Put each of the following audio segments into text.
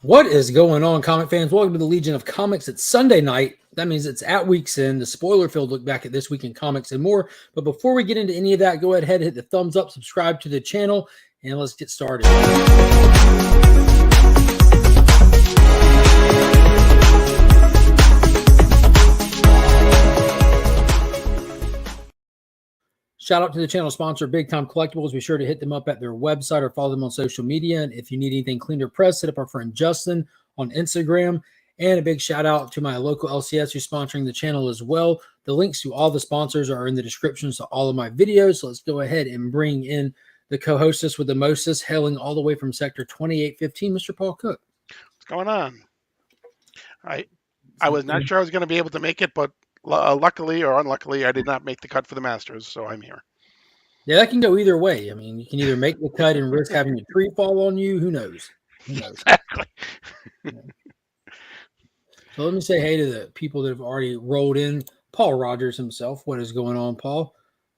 What is going on, comic fans? Welcome to the Legion of Comics. It's Sunday night. That means it's at week's end. The spoiler-filled look back at this week in comics and more. But before we get into any of that, go ahead, hit the thumbs up, subscribe to the channel, and let's get started. Shout out to the channel sponsor, Big Time Collectibles. Be sure to hit them up at their website or follow them on social media. And if you need anything cleaned or pressed, hit up our friend Justin on Instagram. And a big shout out to my local LCS who's sponsoring the channel as well. The links to all the sponsors are in the descriptions to all of my videos. So let's go ahead and bring in the co-hostess with the mostest, hailing all the way from Sector 2815, Mr. Paul Cook. What's going on? I was not sure I was going to be able to make it, but luckily or unluckily, I did not make the cut for the Masters, so I'm here. Yeah, that can go either way. I mean, you can either make the cut and risk having a tree fall on you. Who knows? Exactly. Yeah. So let me say hey to the people that have already rolled in. Paul Rogers himself. What is going on, Paul?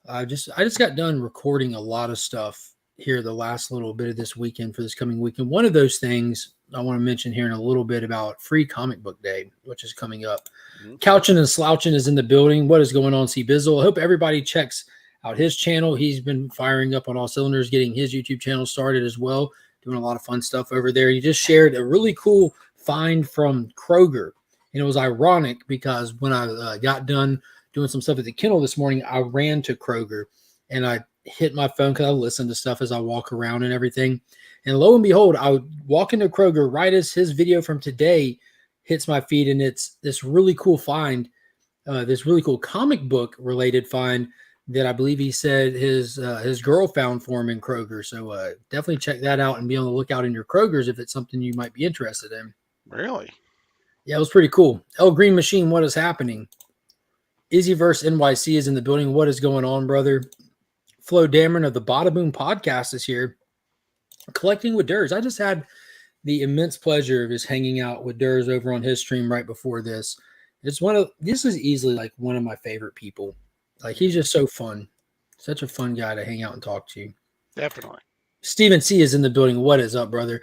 I just got done recording a lot of stuff here the last little bit of this weekend for this coming weekend. One of those things I want to mention here in a little bit about Free Comic Book Day, which is coming up. Mm-hmm. Couchin' and Slouchin' is in the building. What is going on, C. Bizzle? I hope everybody checks out his channel. He's been firing up on all cylinders, getting his YouTube channel started as well, doing a lot of fun stuff over there. He just shared a really cool find from Kroger. And it was ironic because when I got done doing some stuff at the kennel this morning, I ran to Kroger and I hit my phone because I listen to stuff as I walk around and everything. And lo and behold, I would walk into Kroger right as his video from today hits my feed. And it's this really cool find, this really cool comic book related find that I believe he said his girl found for him in Kroger. So definitely check that out and be on the lookout in your Krogers if it's something you might be interested in. Really? Yeah, it was pretty cool. El Green Machine, what is happening? Izzyverse NYC is in the building. What is going on, brother? Flo Dameron of the Bada Boom podcast is here. Collecting with Durs. I just had the immense pleasure of just hanging out with Durs over on his stream right before this. This is easily like one of my favorite people. Like, he's just so fun. Such a fun guy to hang out and talk to. Definitely. Steven C is in the building. What is up, brother?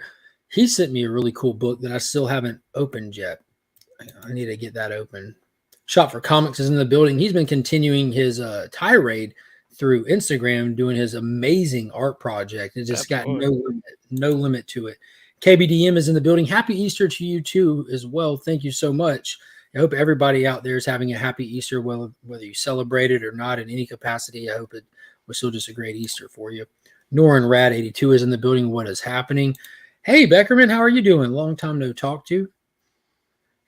He sent me a really cool book that I still haven't opened yet. I need to get that open. Shop for Comicx is in the building. He's been continuing his tirade through Instagram, doing his amazing art project. It just got no limit to it. KBDM is in the building. Happy Easter to you too as well. Thank you so much. I hope everybody out there is having a happy Easter, whether you celebrate it or not in any capacity. I hope it was still just a great Easter for you. Norin Rad 82 is in the building. What is happening? Hey, Beckerman, how are you doing? Long time no talk to.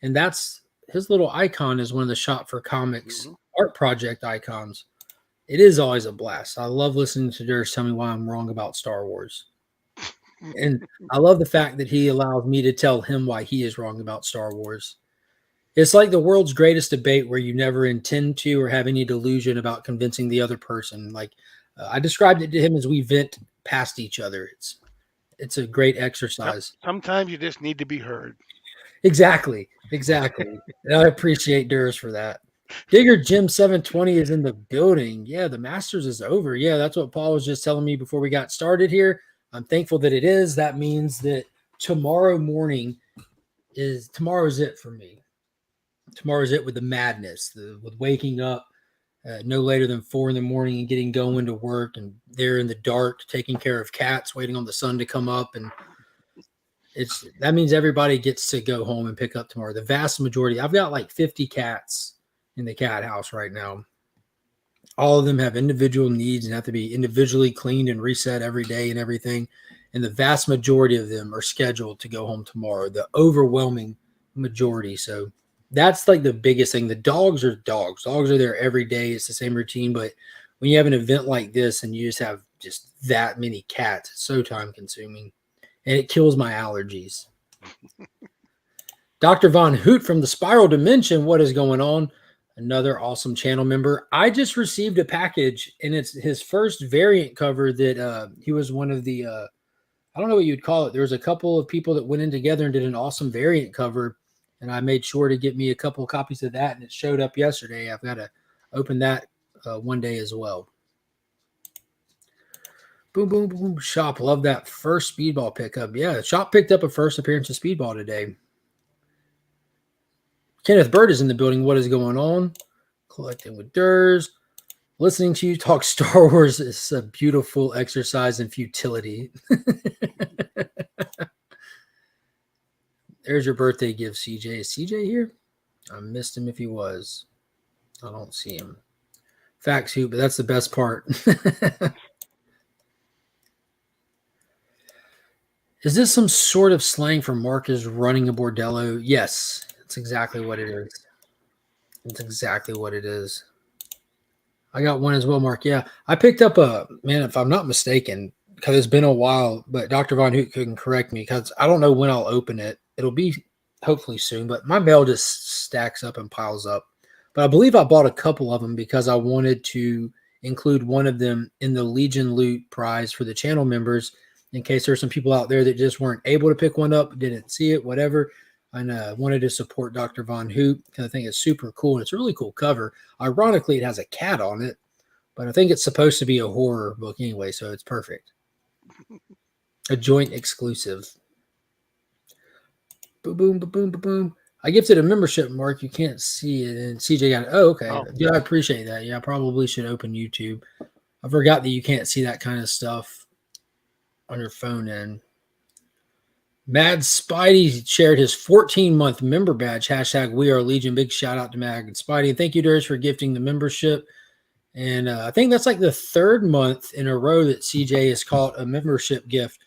And that's his little icon is one of the Shop for Comicx art project icons. It is always a blast. I love listening to Durs tell me why I'm wrong about Star Wars. And I love the fact that he allows me to tell him why he is wrong about Star Wars. It's like the world's greatest debate where you never intend to or have any delusion about convincing the other person. Like I described it to him as we vent past each other. It's a great exercise. Sometimes you just need to be heard. Exactly. And I appreciate Durs for that. Digger Jim 720 is in the building. Yeah, the Masters is over. Yeah, that's what Paul was just telling me before we got started here. I'm thankful that it is. That means that tomorrow is it for me. Tomorrow is it with the madness, with waking up no later than 4 a.m. and getting going to work, and there in the dark, taking care of cats, waiting on the sun to come up. And that means everybody gets to go home and pick up tomorrow. The vast majority, I've got like 50 cats in the cat house right now. All of them have individual needs and have to be individually cleaned and reset every day and everything. And the vast majority of them are scheduled to go home tomorrow, the overwhelming majority. So that's like the biggest thing. The dogs are dogs. Dogs are there every day. It's the same routine. But when you have an event like this and you just have just that many cats, it's so time consuming. And it kills my allergies. Dr. Von Hoot from the Spiral Dimension. What is going on? Another awesome channel member. I just received a package, and it's his first variant cover that he was one of the, I don't know what you'd call it. There was a couple of people that went in together and did an awesome variant cover, and I made sure to get me a couple of copies of that, and it showed up yesterday. I've got to open that one day as well. Boom, boom, boom. Shop. Love that first Speedball pickup. Yeah, Shop picked up a first appearance of Speedball today. Kenneth Bird is in the building. What is going on? Collecting with Durs. Listening to you talk Star Wars is a beautiful exercise in futility. There's your birthday gift, CJ. Is CJ here? I missed him if he was. I don't see him. Facts, Hoop, but that's the best part. Is this some sort of slang for Mark is running a bordello? Yes, that's exactly what it is. That's exactly what it is. I got one as well, Mark. Yeah, I picked up man, if I'm not mistaken, because it's been a while, but Dr. Von Hoot couldn't correct me because I don't know when I'll open it. It'll be hopefully soon, but my mail just stacks up and piles up. But I believe I bought a couple of them because I wanted to include one of them in the Legion Loot prize for the channel members in case there's some people out there that just weren't able to pick one up, didn't see it, whatever. And wanted to support Dr. Von Hoot because I think it's super cool. And it's a really cool cover. Ironically, it has a cat on it, but I think it's supposed to be a horror book anyway, so it's perfect. A joint exclusive. Boom, boom, boom, boom, boom, boom. I gifted a membership, Mark. You can't see it. And CJ got it. Oh, okay. Oh. Yeah, I appreciate that. Yeah, I probably should open YouTube. I forgot that you can't see that kind of stuff on your phone end. Mad Spidey shared his 14-month member badge. # We Are Legion. Big shout out to Mad and Spidey. And thank you, Durs, for gifting the membership. And I think that's like the third month in a row that CJ has caught a membership gift.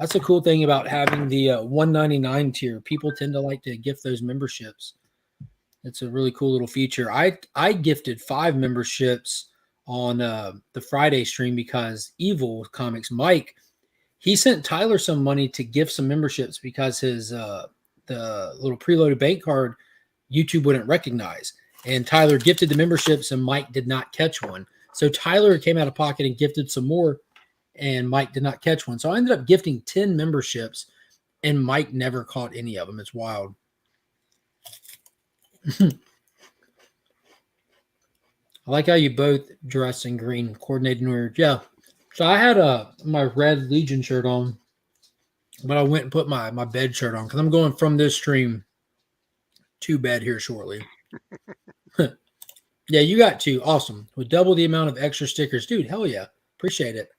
That's a cool thing about having the $199 tier. People tend to like to gift those memberships. It's a really cool little feature. I gifted 5 memberships on the Friday stream because Evil Comics Mike, he sent Tyler some money to gift some memberships because his the little preloaded bank card YouTube wouldn't recognize. And Tyler gifted the memberships and Mike did not catch one. So Tyler came out of pocket and gifted some more and Mike did not catch one. So I ended up gifting 10 memberships and Mike never caught any of them. It's wild. I like how you both dress in green, coordinated and weird. Yeah. So I had my red Legion shirt on, but I went and put my bed shirt on because I'm going from this stream to bed here shortly. Yeah, you got 2. Awesome. With double the amount of extra stickers. Dude, hell yeah. Appreciate it.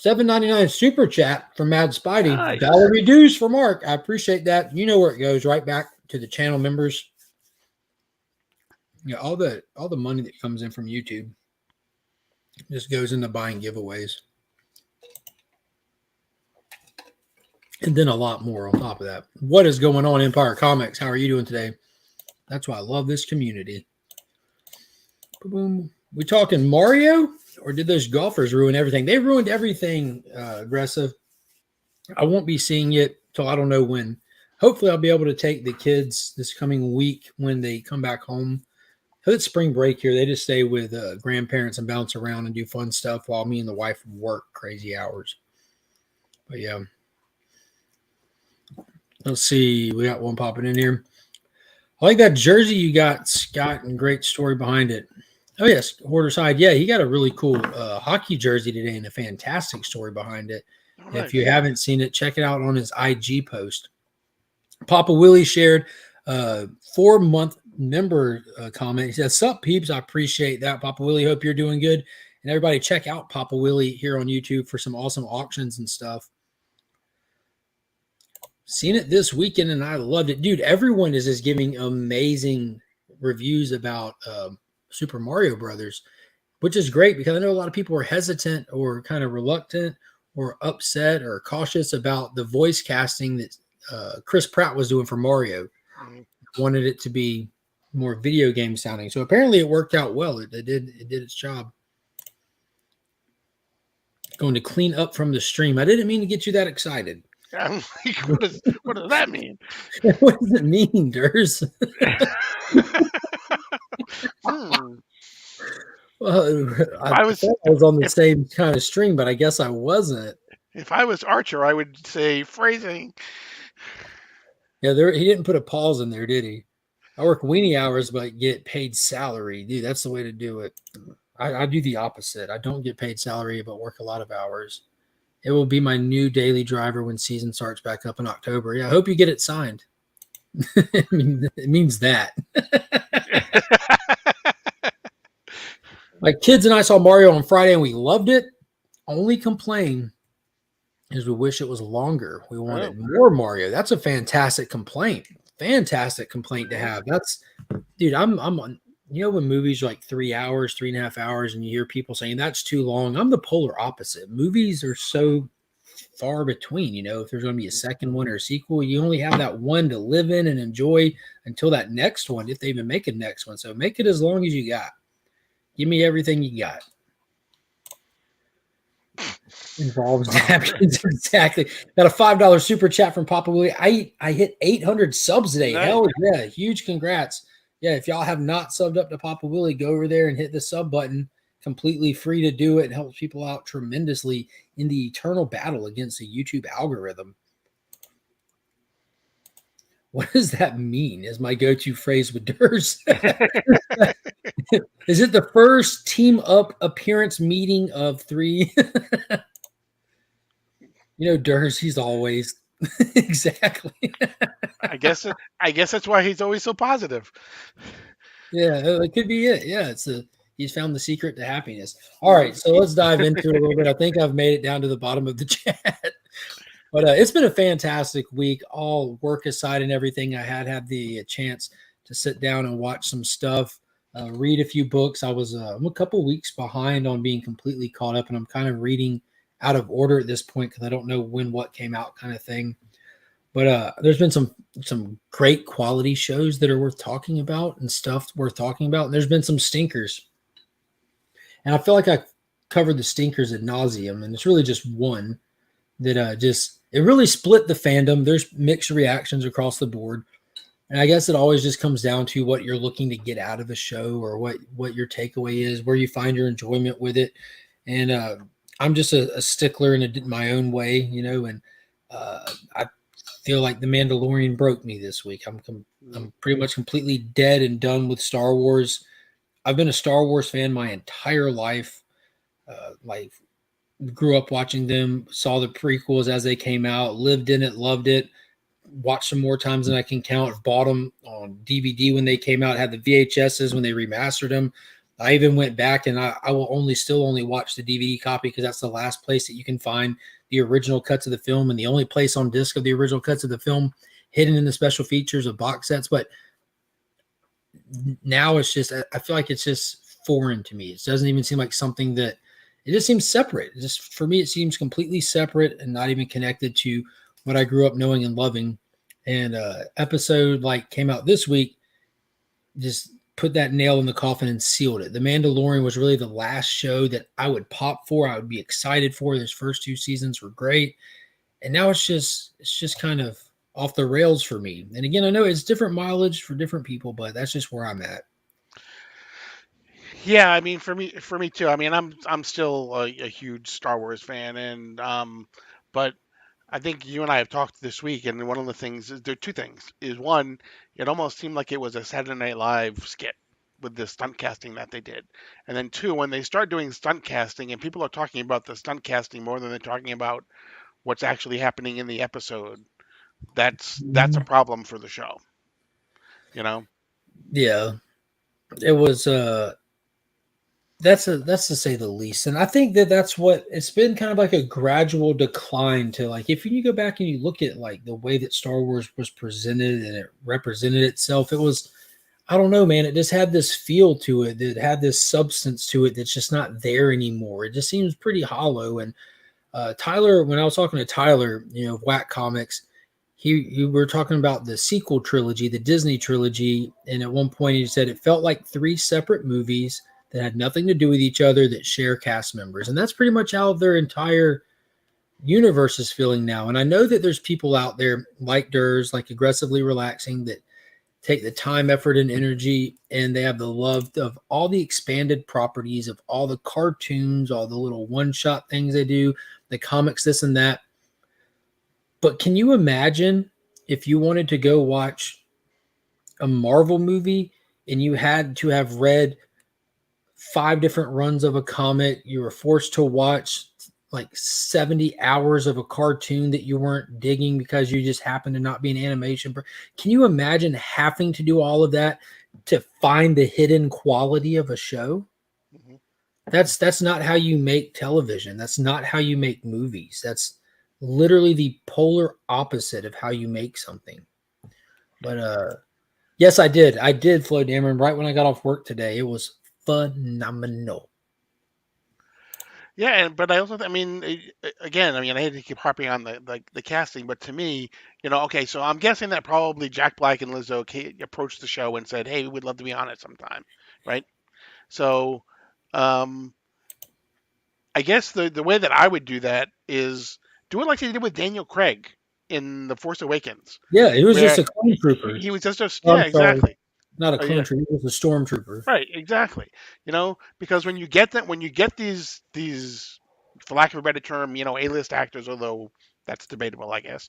$7.99 super chat from Mad Spidey. Nice. Dollar dues for Mark. I appreciate that. You know where it goes, right back to the channel members. Yeah, all the money that comes in from YouTube just goes into buying giveaways. And then a lot more on top of that. What is going on, Empire Comics? How are you doing today? That's why I love this community. Boom. We talking Mario? Or did those golfers ruin everything? They ruined everything, Aggressive. I won't be seeing it till I don't know when. Hopefully, I'll be able to take the kids this coming week when they come back home. Because it's spring break here. They just stay with grandparents and bounce around and do fun stuff while me and the wife work crazy hours. But yeah. Let's see. We got one popping in here. I like that jersey you got, Scott, and great story behind it. Oh, yes, Hoarder Side. Yeah, he got a really cool hockey jersey today and a fantastic story behind it. Right. If you haven't seen it, check it out on his IG post. Papa Willie shared 4-month member comment. He says, "Sup, peeps? I appreciate that, Papa Willie. Hope you're doing good. And everybody check out Papa Willie here on YouTube for some awesome auctions and stuff. Seen it this weekend, and I loved it. Dude, everyone is just giving amazing reviews about Super Mario Brothers, which is great because I know a lot of people are hesitant or kind of reluctant or upset or cautious about the voice casting that Chris Pratt was doing for Mario. Wanted it to be more video game sounding. So apparently it worked out well. It did its job. Going to clean up from the stream. I didn't mean to get you that excited. I'm like, what does that mean? What does it mean, Durs? Well, I was on the same kind of stream, but I guess I wasn't. If I was Archer, I would say phrasing. Yeah, he didn't put a pause in there, did he? I work weenie hours, but get paid salary. Dude, that's the way to do it. I do the opposite. I don't get paid salary, but work a lot of hours. It will be my new daily driver when season starts back up in October. Yeah, I hope you get it signed. I mean, it means that. My kids and I saw Mario on Friday and we loved it. Only complaint is we wish it was longer. We wanted more Mario. That's a fantastic complaint. Fantastic complaint to have. That's, dude, I'm on, you know, when movies are like 3 hours, 3.5 hours, and you hear people saying that's too long. I'm the polar opposite. Movies are so far between, you know, if there's going to be a second one or a sequel, you only have that one to live in and enjoy until that next one, if they even make a next one. So make it as long as you got. Give me everything you got. Involves napkins. Exactly. Got a $5 super chat from Papa Willie. I hit 800 subs today. Nice. Hell yeah. Huge congrats. Yeah, if y'all have not subbed up to Papa Willie, go over there and hit the sub button. Completely free to do it. It helps people out tremendously in the eternal battle against the YouTube algorithm. What does that mean? Is my go-to phrase with Durs. Is it the first team up appearance meeting of 3? You know, Durs, he's always exactly. I guess that's why he's always so positive. Yeah, it could be it. Yeah, he's found the secret to happiness. All right, so let's dive into it a little bit. I think I've made it down to the bottom of the chat. But it's been a fantastic week, all work aside and everything. I had the chance to sit down and watch some stuff, read a few books. I'm a couple weeks behind on being completely caught up, and I'm kind of reading out of order at this point because I don't know when what came out kind of thing. But there's been some great quality shows that are worth talking about and stuff worth talking about. And there's been some stinkers. And I feel like I covered the stinkers ad nauseum, and it's really just one that it really split the fandom. There's mixed reactions across the board. And I guess it always just comes down to what you're looking to get out of a show or what your takeaway is, where you find your enjoyment with it. And I'm just a stickler in my own way, you know, and I feel like The Mandalorian broke me this week. I'm pretty much completely dead and done with Star Wars. I've been a Star Wars fan my entire life. Like, grew up watching them, saw the prequels as they came out, lived in it, loved it, watched them more times than I can count, bought them on DVD when they came out, had the VHSs when they remastered them. I even went back and I will still only watch the DVD copy because that's the last place that you can find the original cuts of the film and the only place on disc of the original cuts of the film hidden in the special features of box sets. But now it's just, I feel like it's just foreign to me. It doesn't even seem like something that, it just seems separate. For me, it seems completely separate and not even connected to what I grew up knowing and loving. And episode came out this week, just put that nail in the coffin and sealed it. The Mandalorian was really the last show that I would pop for. I would be excited for. Those first 2 seasons were great. And now it's just kind of off the rails for me. And again, I know it's different mileage for different people, but that's just where I'm at. Yeah, I mean, for me too. I mean, I'm still a huge Star Wars fan, and but I think you and I have talked this week, and one of the things is there are 2 things. Is one, it almost seemed like it was a Saturday Night Live skit with the stunt casting that they did, and then 2, when they start doing stunt casting, and people are talking about the stunt casting more than they're talking about what's actually happening in the episode, that's a problem for the show. You know? Yeah, it was. That's to say the least. And I think that's what it's been, kind of like a gradual decline to, like, if you go back and you look at like the way that Star Wars was presented and it represented itself, it was, I don't know, man, it just had this feel to it, that had this substance to it that's just not there anymore. It just seems pretty hollow. And Tyler, when I was talking to Tyler, you know, of Whack Comics, we were talking about the sequel trilogy, the Disney trilogy, and at one point he said it felt like 3 separate movies that had nothing to do with each other that share cast members. And that's pretty much how their entire universe is feeling now. And I know that there's people out there like Durs, like Aggressively Relaxing, that take the time, effort, and energy, and they have the love of all the expanded properties of all the cartoons, all the little one-shot things they do, the comics, this and that. But can you imagine if you wanted to go watch a Marvel movie and you had to have read 5 different runs of a comic. You were forced to watch like 70 hours of a cartoon that you weren't digging because you just happened to not be an animation. Can you imagine having to do all of that to find the hidden quality of a show? Mm-hmm. That's not how you make television. That's not how you make movies. That's literally the polar opposite of how you make something. But yes, I did. I did Flow Dameron right when I got off work today. It was phenomenal. Yeah, but I also, I mean, again, I mean, I hate to keep harping on the casting, but to me, okay, so I'm guessing that probably Jack Black and Lizzo approached the show and said, "Hey, we'd love to be on it sometime," right? So, um, I guess the way that I would do that is do it like they did with Daniel Craig in The Force Awakens, Yeah, he was just where a clone trooper. he was just a Oh, yeah, I'm sorry, exactly. not a Oh clone yeah, trooper. He was a stormtrooper. right, exactly. Because when you get that, when you get these, for lack of a better term, A-list actors, although that's debatable, I guess.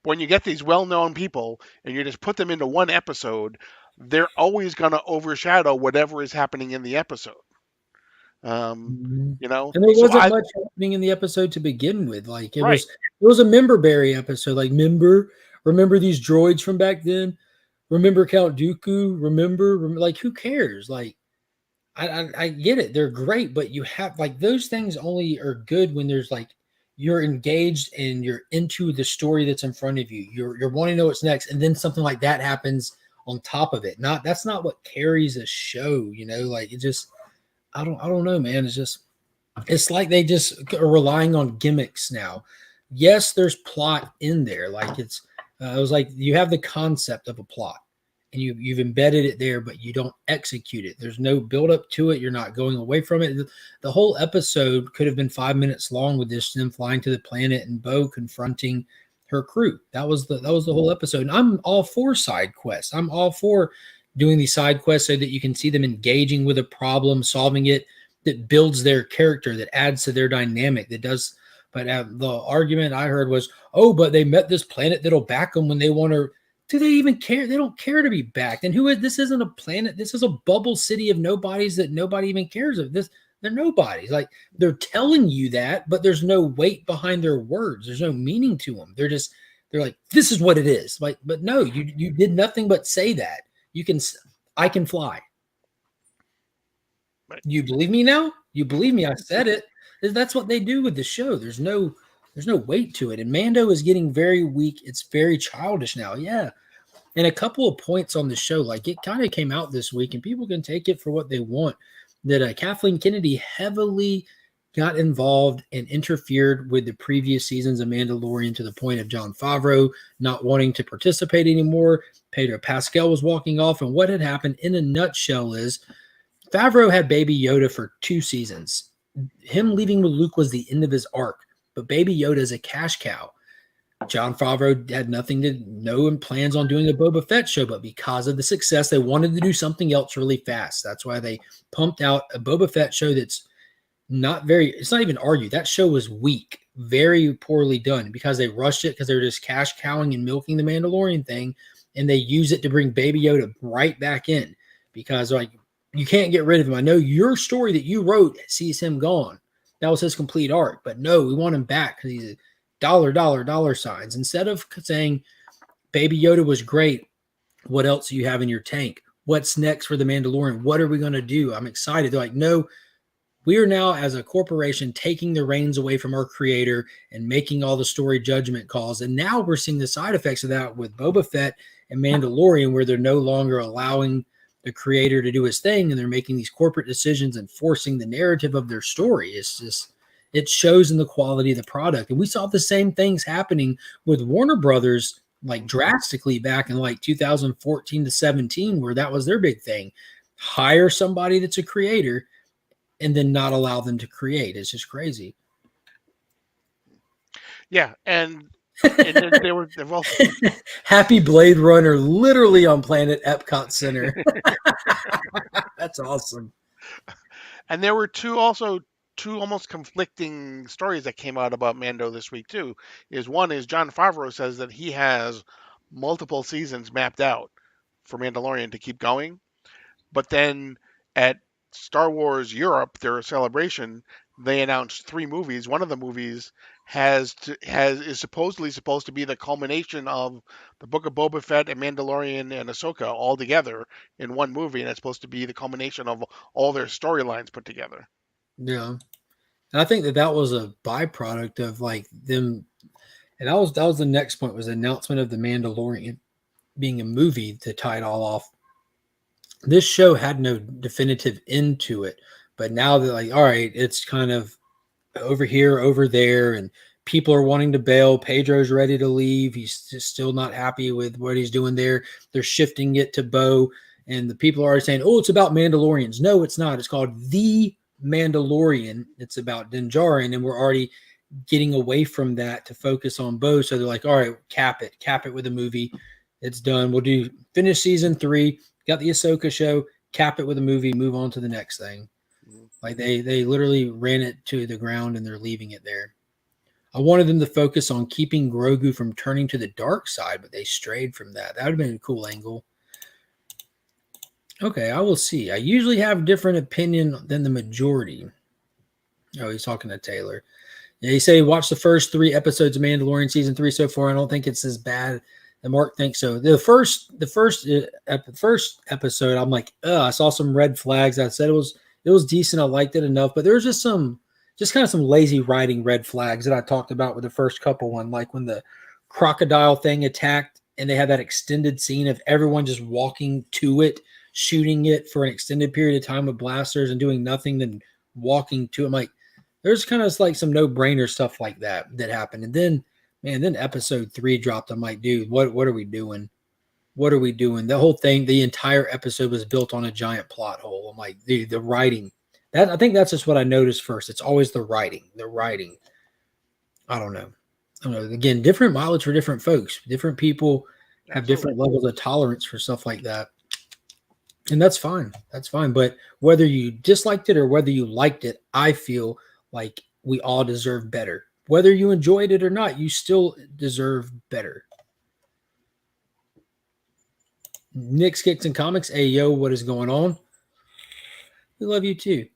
When you get these well-known people and you just put them into one episode, they're always going to overshadow whatever is happening in the episode. Mhm. You know, And there so wasn't I much happening in the episode to begin with. Like right. it was a member-berry episode. Like remember these droids from back then? Remember Count Dooku? Like who cares? Like I get it. They're great, but you have like those things only are good when there's like you're engaged and you're into the story that's in front of you. You're wanting to know what's next, and then something like that happens on top of it. That's not what carries a show, like it just I don't know, man. It's like they just are relying on gimmicks now. Yes, there's plot in there. Like it was like you have the concept of a plot and you've embedded it there, but you don't execute it. There's no build up to it. You're not going away from it. The whole episode could have been 5 minutes long with this them flying to the planet and Bo confronting her crew. That was the whole episode. And I'm all for side quests. I'm all for doing these side quests so that you can see them engaging with a problem, solving it, that builds their character, that adds to their dynamic, that does. But the argument I heard was, oh, but they met this planet that'll back them when they want to. Do they even care? They don't care to be backed. And who is this? Isn't a planet. This is a bubble city of nobodies that nobody even cares of. They're nobodies. Like they're telling you that, but there's no weight behind their words. There's no meaning to them. They're like, this is what it is. Like, but no, you did nothing but say that. I can fly. You believe me now? You believe me? I said it. That's what they do with the show. There's no weight to it. And Mando is getting very weak. It's very childish now. Yeah. And a couple of points on the show, like it kind of came out this week, and people can take it for what they want. That Kathleen Kennedy heavily got involved and interfered with the previous seasons of Mandalorian to the point of Jon Favreau not wanting to participate anymore. Pedro Pascal was walking off. And what had happened in a nutshell is Favreau had Baby Yoda for 2 seasons. Him leaving with Luke was the end of his arc, but Baby Yoda is a cash cow. Jon Favreau had no plans on doing a Boba Fett show, but because of the success, they wanted to do something else really fast. That's why they pumped out a Boba Fett show that's it's not even argued. That show was weak, very poorly done because they rushed it because they were just cash cowing and milking the Mandalorian thing, and they use it to bring Baby Yoda right back in because like you can't get rid of him. I know your story that you wrote sees him gone. That was his complete arc, but no, we want him back because he's a dollar signs. Instead of saying Baby Yoda was great, what else do you have in your tank? What's next for the Mandalorian? What are we going to do? I'm excited. They're like, no, we are now as a corporation taking the reins away from our creator and making all the story judgment calls. And now we're seeing the side effects of that with Boba Fett and Mandalorian, where they're no longer allowing the creator to do his thing, and they're making these corporate decisions and forcing the narrative of their story. It shows in the quality of the product. And we saw the same things happening with Warner Brothers, like drastically back in like 2014 to 17, where that was their big thing. Hire somebody that's a creator and then not allow them to create. It's just crazy. Yeah, and then they've also Happy Blade Runner, literally on planet Epcot Center. That's awesome. and there were two almost conflicting stories that came out about Mando this week too. One is Jon Favreau says that he has multiple seasons mapped out for Mandalorian to keep going, but then at Star Wars Europe, their celebration, they announced 3 movies. One of the movies is supposed to be the culmination of the Book of Boba Fett and Mandalorian and Ahsoka all together in one movie, and it's supposed to be the culmination of all their storylines put together. Yeah. And I think that was a byproduct of like them, and that was the next point, was the announcement of the Mandalorian being a movie to tie it all off. This show had no definitive end to it, but now they're like, all right, it's kind of over here, over there, and people are wanting to bail. Pedro's ready to leave. He's just still not happy with what he's doing there. They're shifting it to Bo, and the people are saying, "Oh, it's about Mandalorians." No, it's not. It's called The Mandalorian. It's about Din Djarin, and we're already getting away from that to focus on Bo. So they're like, "All right, cap it with a movie. It's done. We'll do finish season 3. Got the Ahsoka show. Cap it with a movie. Move on to the next thing." Like they literally ran it to the ground and they're leaving it there. I wanted them to focus on keeping Grogu from turning to the dark side, but they strayed from that. That would have been a cool angle. Okay, I will see. I usually have a different opinion than the majority. Oh, he's talking to Taylor. Yeah, he said he watched the first 3 episodes of Mandalorian season 3 so far. I don't think it's as bad. And Mark thinks so. The first episode, I'm like, I saw some red flags. I said it was decent. I liked it enough, but there was just kind of some lazy writing red flags that I talked about with the first couple one, like when the crocodile thing attacked and they had that extended scene of everyone just walking to it, shooting it for an extended period of time with blasters and doing nothing, then walking to it. I'm like, there's kind of like some no-brainer stuff like that happened. And then, man, then episode 3 dropped. I'm like, dude, what are we doing? What are we doing? The whole thing, the entire episode was built on a giant plot hole. I'm like, dude, the writing. I think that's just what I noticed first. It's always the writing. The writing. I don't know. Again, different mileage for different folks. Different people have different levels of tolerance for stuff like that. And that's fine. That's fine. But whether you disliked it or whether you liked it, I feel like we all deserve better. Whether you enjoyed it or not, you still deserve better. Nick Skicks and Comics. Hey, yo, what is going on? We love you too.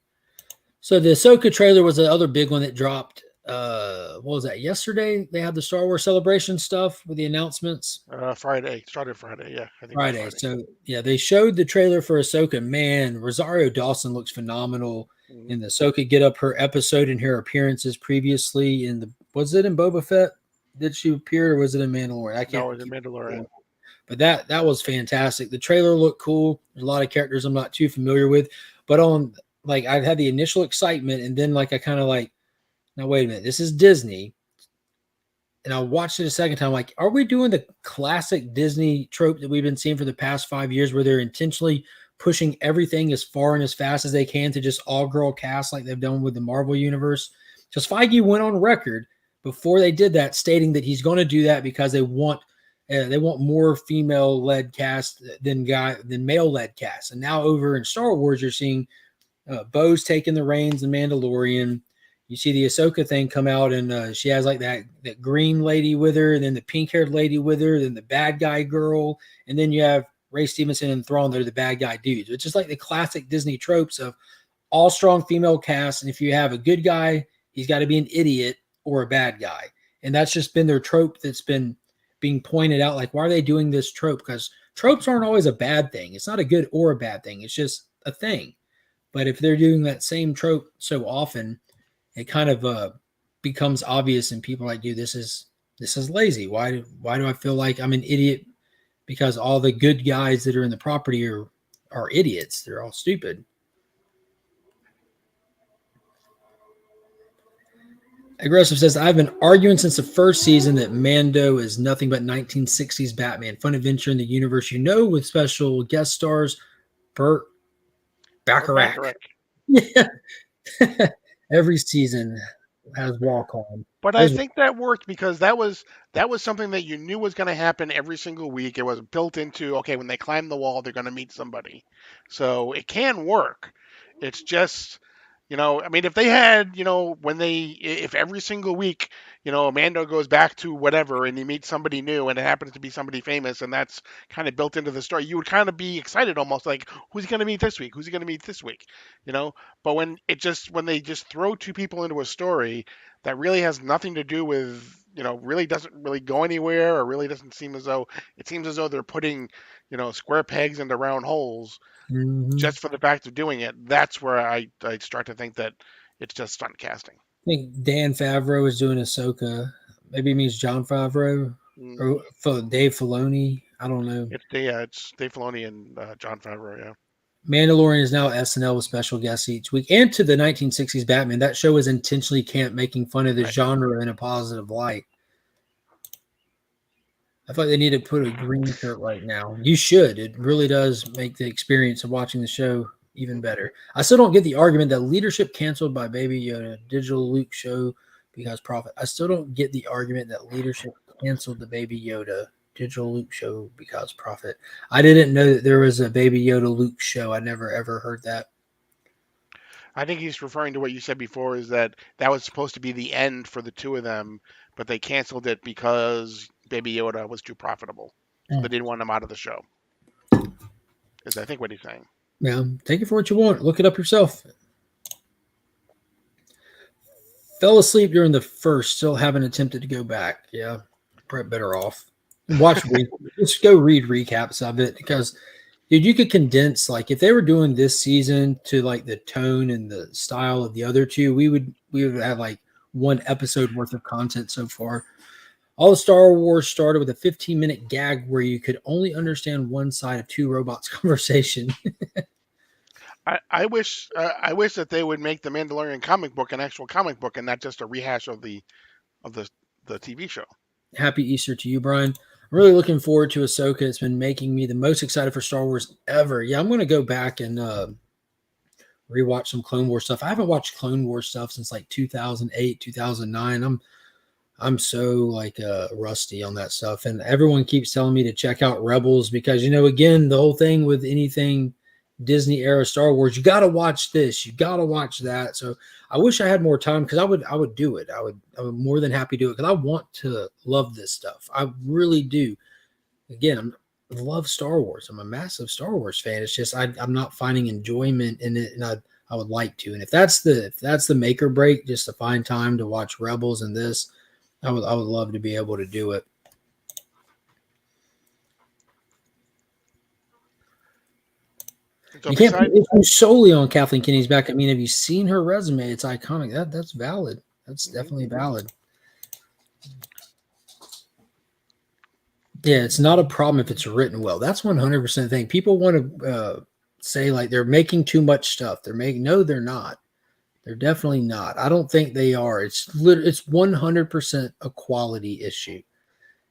So the Ahsoka trailer was the other big one that dropped. What was that? Yesterday they had the Star Wars Celebration stuff with the announcements. Friday. Started Friday. Yeah, I think Friday. So yeah, they showed the trailer for Ahsoka. Man, Rosario Dawson looks phenomenal in the Ahsoka Get Up, her episode and her appearances previously in the. Was it in Boba Fett? Did she appear, or was it in Mandalorian? I can't. No, it was in Mandalorian. But that was fantastic. The trailer looked cool. There's a lot of characters I'm not too familiar with, but on like I had the initial excitement, and then like I kind of like, now wait a minute, this is Disney. And I watched it a second time, like, are we doing the classic Disney trope that we've been seeing for the past 5 years where they're intentionally pushing everything as far and as fast as they can to just all-girl cast like they've done with the Marvel Universe? Because Feige went on record before they did that stating that he's going to do that because they want more female-led cast than male-led cast. And now over in Star Wars, you're seeing Bo's taking the reins in Mandalorian. You see the Ahsoka thing come out, and she has like that green lady with her, and then the pink-haired lady with her, then the bad guy girl, and then you have Ray Stevenson and Thrawn. They're the bad guy dudes. It's just like the classic Disney tropes of all strong female cast, and if you have a good guy, he's got to be an idiot or a bad guy. And that's just been their trope that's been being pointed out. Like, why are they doing this trope? Because tropes aren't always a bad thing. It's not a good or a bad thing. It's just a thing. But if they're doing that same trope so often, it kind of becomes obvious, and people are like, dude, this is lazy. Why do I feel like I'm an idiot? Because all the good guys that are in the property are idiots. They're all stupid. Aggressive says, I've been arguing since the first season that Mando is nothing but 1960s Batman. Fun adventure in the universe, with special guest stars Burt Bacharach. Yeah. Every season has walk on. But I think that worked because that was something that you knew was going to happen every single week. It was built into, okay, when they climb the wall, they're going to meet somebody. So it can work. It's just I mean, if they had, if every single week, Mando goes back to whatever and he meets somebody new and it happens to be somebody famous and that's kind of built into the story, you would kind of be excited almost like, who's he going to meet this week? Who's he going to meet this week? You know, but when they just throw two people into a story that really has nothing to do with, really doesn't really go anywhere or really doesn't seem as though it seems as though they're putting, square pegs into round holes Mm-hmm. just for the fact of doing it, that's where I start to think that it's just stunt casting. I think Dan Favreau is doing Ahsoka. Maybe it means John Favreau Mm. or Dave Filoni. I don't know. It's Dave Filoni and John Favreau. Yeah, Mandalorian is now SNL with special guests each week. And to the 1960s Batman, that show is intentionally camp, making fun of the right. genre in a positive light. I thought they need to put a green shirt right now. You should. It really does make the experience of watching the show even better. I still don't get the argument that leadership canceled by Baby Yoda, digital Luke show because profit. I still don't get the argument that leadership canceled the Baby Yoda digital Luke show because profit. I didn't know that there was a Baby Yoda Luke show. I never ever heard that. I think he's referring to what you said before, is that was supposed to be the end for the two of them, but they canceled it because Baby Yoda was too profitable, so they didn't want him out of the show. Is I think what he's saying. Yeah, take it for what you want. Look it up yourself. Fell asleep during the first, still haven't attempted to go back. Yeah, probably better off. Watch, just go read recaps of it because, dude, you could condense, like, if they were doing this season to like the tone and the style of the other two, we would have like one episode worth of content so far. All the Star Wars started with a 15-minute gag where you could only understand one side of two robots' conversation. I wish that they would make the Mandalorian comic book an actual comic book and not just a rehash of the TV show. Happy Easter to you, Brian. I'm really looking forward to Ahsoka. It's been making me the most excited for Star Wars ever. Yeah, I'm going to go back and rewatch some Clone Wars stuff. I haven't watched Clone Wars stuff since like 2008, 2009. I'm so like rusty on that stuff. And everyone keeps telling me to check out Rebels because, again, the whole thing with anything Disney era Star Wars, you got to watch this, you got to watch that. So I wish I had more time because I would do it. I would more than happy to do it because I want to love this stuff. I really do. Again, I love Star Wars. I'm a massive Star Wars fan. It's just I'm not finding enjoyment in it, and I would like to. And if that's the make or break, just to find time to watch Rebels and this, I would love to be able to do it. So You can't put it solely on Kathleen Kenney's back. I mean, have you seen her resume? It's iconic. That's valid. That's definitely valid. Yeah, it's not a problem if it's written well. That's 100% the thing. People want to say like they're making too much stuff. No, they're not. They're definitely not. I don't think they are. It's 100% a quality issue.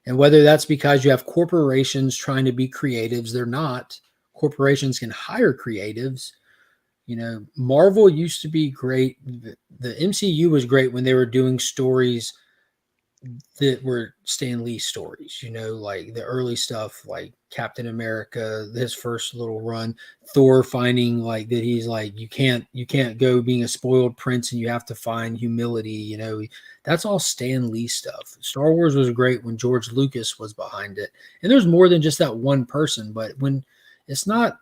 And whether that's because you have corporations trying to be creatives, they're not. Corporations can hire creatives. Marvel used to be great. The MCU was great when they were doing stories that were Stan Lee stories, like the early stuff, like Captain America, his first little run, Thor finding like that he's like, you can't go being a spoiled prince and you have to find humility, that's all Stan Lee stuff. Star Wars was great when George Lucas was behind it. And there's more than just that one person, but when it's not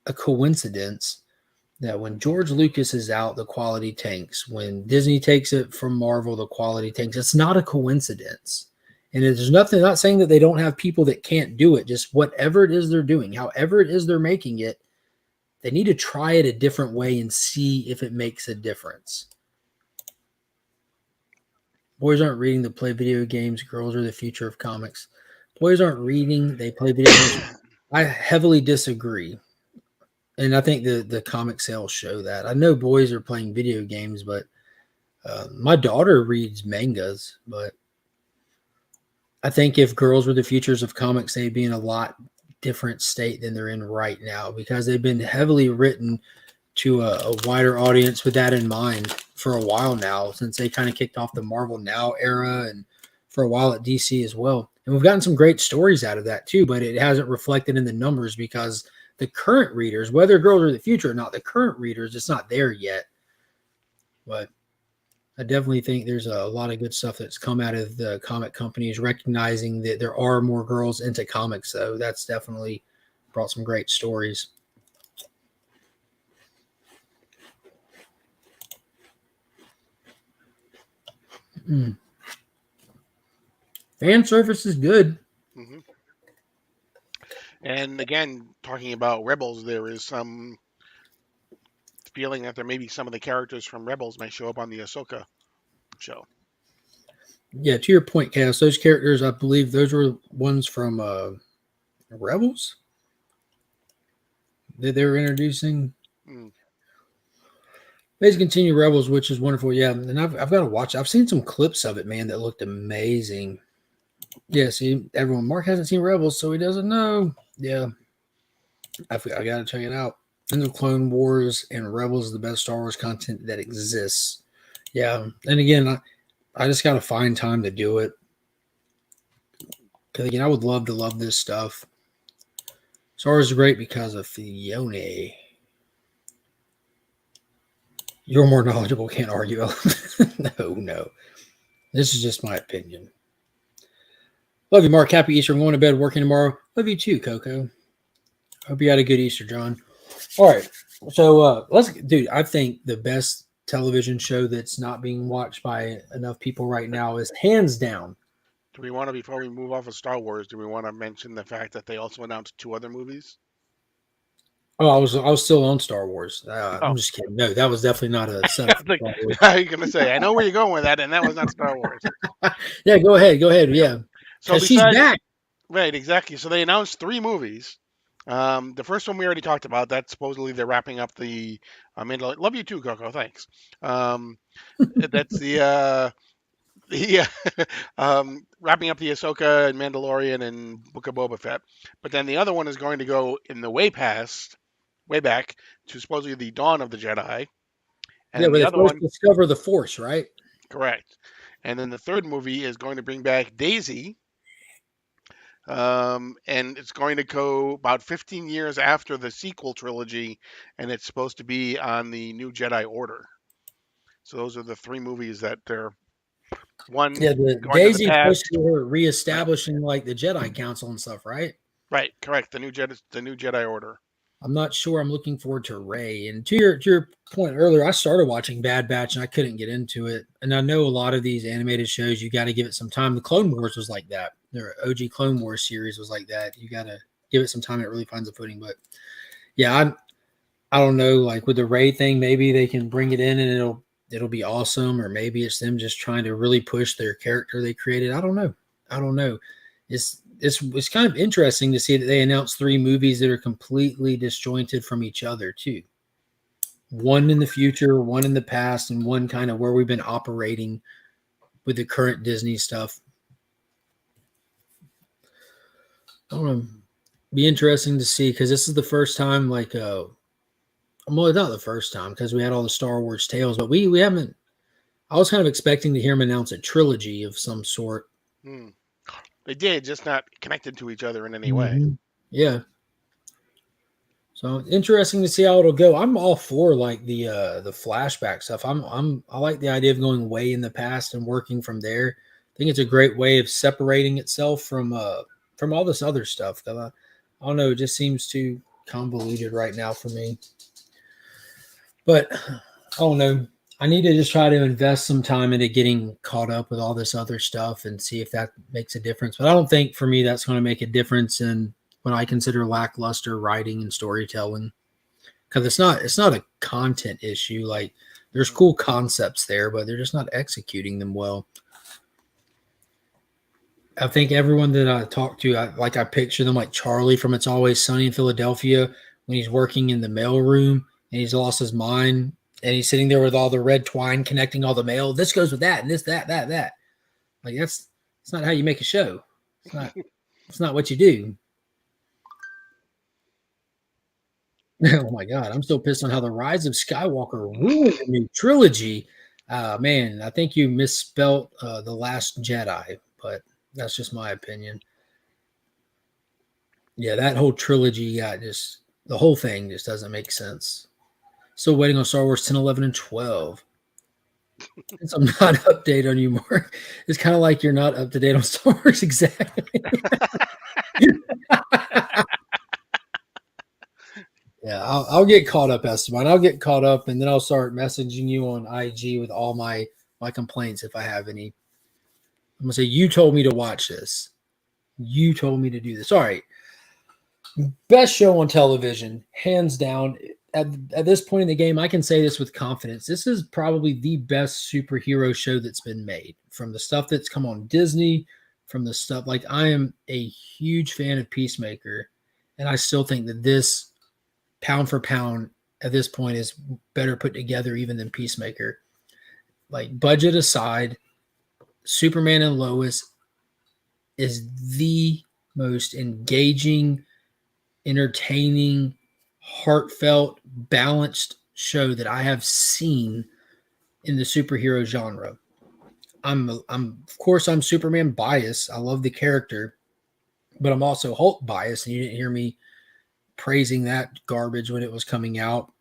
a coincidence that when George Lucas is out, the quality tanks. When Disney takes it from Marvel, the quality tanks. It's not a coincidence. And there's nothing, not saying that they don't have people that can't do it, just whatever it is they're doing, however it is they're making it, they need to try it a different way and see if it makes a difference. Boys aren't reading, they play video games. Girls are the future of comics. Boys aren't reading, they play video games. I heavily disagree. And I think the comic sales show that. I know boys are playing video games, but my daughter reads mangas. But I think if girls were the futures of comics, they'd be in a lot different state than they're in right now because they've been heavily written to a wider audience with that in mind for a while now, since they kind of kicked off the Marvel Now era and for a while at DC as well. And we've gotten some great stories out of that too, but it hasn't reflected in the numbers because the current readers, whether girls are the future or not, the current readers, it's not there yet. But I definitely think there's a lot of good stuff that's come out of the comic companies, recognizing that there are more girls into comics. So that's definitely brought some great stories. Fan service is good. Mm-hmm. And again, talking about Rebels, there is some feeling that there may be some of the characters from Rebels may show up on the Ahsoka show. Yeah, to your point, Cass, those characters, I believe those were ones from Rebels that they were introducing. They continue Rebels, which is wonderful. Yeah, and I've got to watch. I've seen some clips of it, man, that looked amazing. Yeah, see, everyone, Mark hasn't seen Rebels, so he doesn't know. Yeah, I got to check it out. And the Clone Wars and Rebels is the best Star Wars content that exists. Yeah, and again, I just got to find time to do it. Because again, I would love to love this stuff. Star Wars is great because of Fiona. You're more knowledgeable, can't argue. No. This is just my opinion. Love you, Mark. Happy Easter. I'm going to bed working tomorrow. Love you too, Coco. Hope you had a good Easter, John. All right. So dude, I think the best television show that's not being watched by enough people right now is hands down. Do we want to, before we move off of Star Wars, do we want to mention the fact that they also announced 2 other movies? Oh, I was still on Star Wars. I'm just kidding. No, that was definitely not a setup. I was gonna say, I know where you're going with that, and that was not Star Wars. Yeah, go ahead. Yeah. So she's back. Right, exactly. So they announced 3 movies. The first one we already talked about. That supposedly they're wrapping up the. Love you too, Coco. Thanks. That's the wrapping up the Ahsoka and Mandalorian and Book of Boba Fett. But then the other one is going to go in the way back to supposedly the dawn of the Jedi. And yeah, where the other one discover the Force, right? Correct. And then the third movie is going to bring back Daisy. And it's going to go about 15 years after the sequel trilogy, and it's supposed to be on the new Jedi Order. So those are the 3 movies that they're one. Yeah, the Daisy supposed to be reestablishing like the Jedi Council and stuff, right? Right, correct. The new Jedi Order. I'm not sure. I'm looking forward to Rey. And to your point earlier, I started watching Bad Batch and I couldn't get into it. And I know a lot of these animated shows, you got to give it some time. The Clone Wars was like that. Their OG Clone Wars series was like that. You got to give it some time. It really finds a footing. But yeah, I don't know. Like with the Rey thing, maybe they can bring it in and it'll be awesome. Or maybe it's them just trying to really push their character they created. I don't know. It's kind of interesting to see that they announced 3 movies that are completely disjointed from each other too. One in the future, one in the past, and one kind of where we've been operating with the current Disney stuff. I don't know. Be interesting to see because this is the first time, well, not the first time because we had all the Star Wars tales, but we haven't. I was kind of expecting to hear them announce a trilogy of some sort. They did, just not connected to each other in any way. Yeah. So interesting to see how it'll go. I'm all for like the flashback stuff. I like the idea of going way in the past and working from there. I think it's a great way of separating itself from all this other stuff. I don't know. It just seems too convoluted right now for me. But I don't know. I need to just try to invest some time into getting caught up with all this other stuff and see if that makes a difference. But I don't think for me that's going to make a difference in what I consider lackluster writing and storytelling. Because it's not a content issue. Like there's cool concepts there, but they're just not executing them well. I think everyone that I talk to, I picture them like Charlie from It's Always Sunny in Philadelphia when he's working in the mailroom and he's lost his mind. And he's sitting there with all the red twine connecting all the mail. This goes with that, and this, that. Like it's not how you make a show. It's not what you do. Oh my God, I'm still pissed on how the Rise of Skywalker ruined the new trilogy. Man, I think you misspelt The Last Jedi, but that's just my opinion. Yeah, that whole trilogy got just The whole thing just doesn't make sense. Still waiting on Star Wars 10, 11, and 12. Since I'm not updated on you more, it's kind of like you're not up to date on Star Wars exactly. Yeah, I'll get caught up, Esteban. I'll get caught up, and then I'll start messaging you on IG with all my complaints if I have any. I'm gonna say you told me to watch this. You told me to do this. All right. Best show on television, hands down. At this point in the game, I can say this with confidence. This is probably the best superhero show that's been made. From the stuff that's come on Disney, from the stuff like I am a huge fan of Peacemaker, and I still think that this pound for pound at this point is better put together even than Peacemaker. Like budget aside, Superman and Lois is the most engaging, entertaining, heartfelt, balanced show that I have seen in the superhero genre. I'm of course I'm Superman biased. I love the character, but I'm also Hulk biased, and you didn't hear me praising that garbage when it was coming out.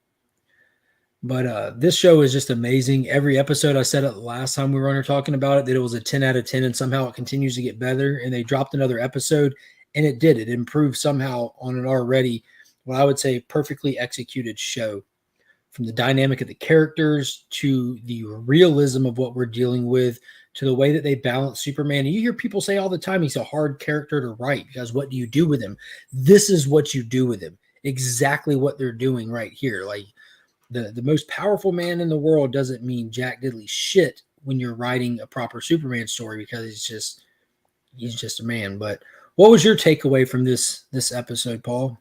But this show is just amazing. Every episode, I said it last time we were on here talking about it, that it was a 10 out of 10, and somehow it continues to get better. And they dropped another episode, and it did. It improved somehow on an already, what I would say, perfectly executed show. From the dynamic of the characters to the realism of what we're dealing with to the way that they balance Superman. And you hear people say all the time, he's a hard character to write because what do you do with him? This is what you do with him. Exactly what they're doing right here. Like, the most powerful man in the world doesn't mean jack diddly shit when you're writing a proper Superman story, because he's just a man. But what was your takeaway from this episode, Paul?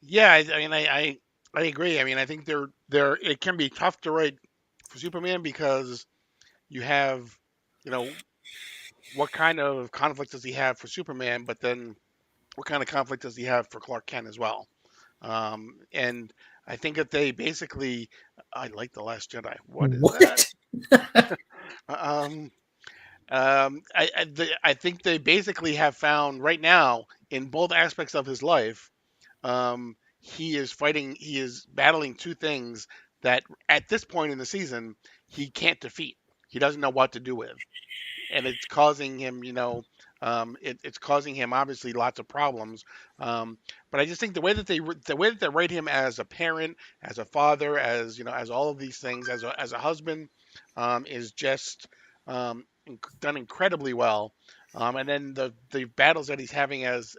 Yeah, I mean, I agree. I mean, I think it can be tough to write for Superman because you have, what kind of conflict does he have for Superman, but then what kind of conflict does he have for Clark Kent as well? And I think that they basically, I like The Last Jedi. What is that? I think they basically have found right now in both aspects of his life, he is battling two things that at this point in the season he can't defeat. He doesn't know what to do with, and it's causing him, it's causing him obviously lots of problems. But I just think the way that they write him as a parent, as a father, as as all of these things, as a husband, is just done incredibly well. And then the battles that he's having as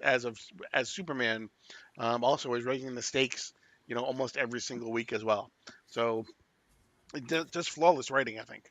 Superman, also is raising the stakes, almost every single week as well. So just flawless writing, I think.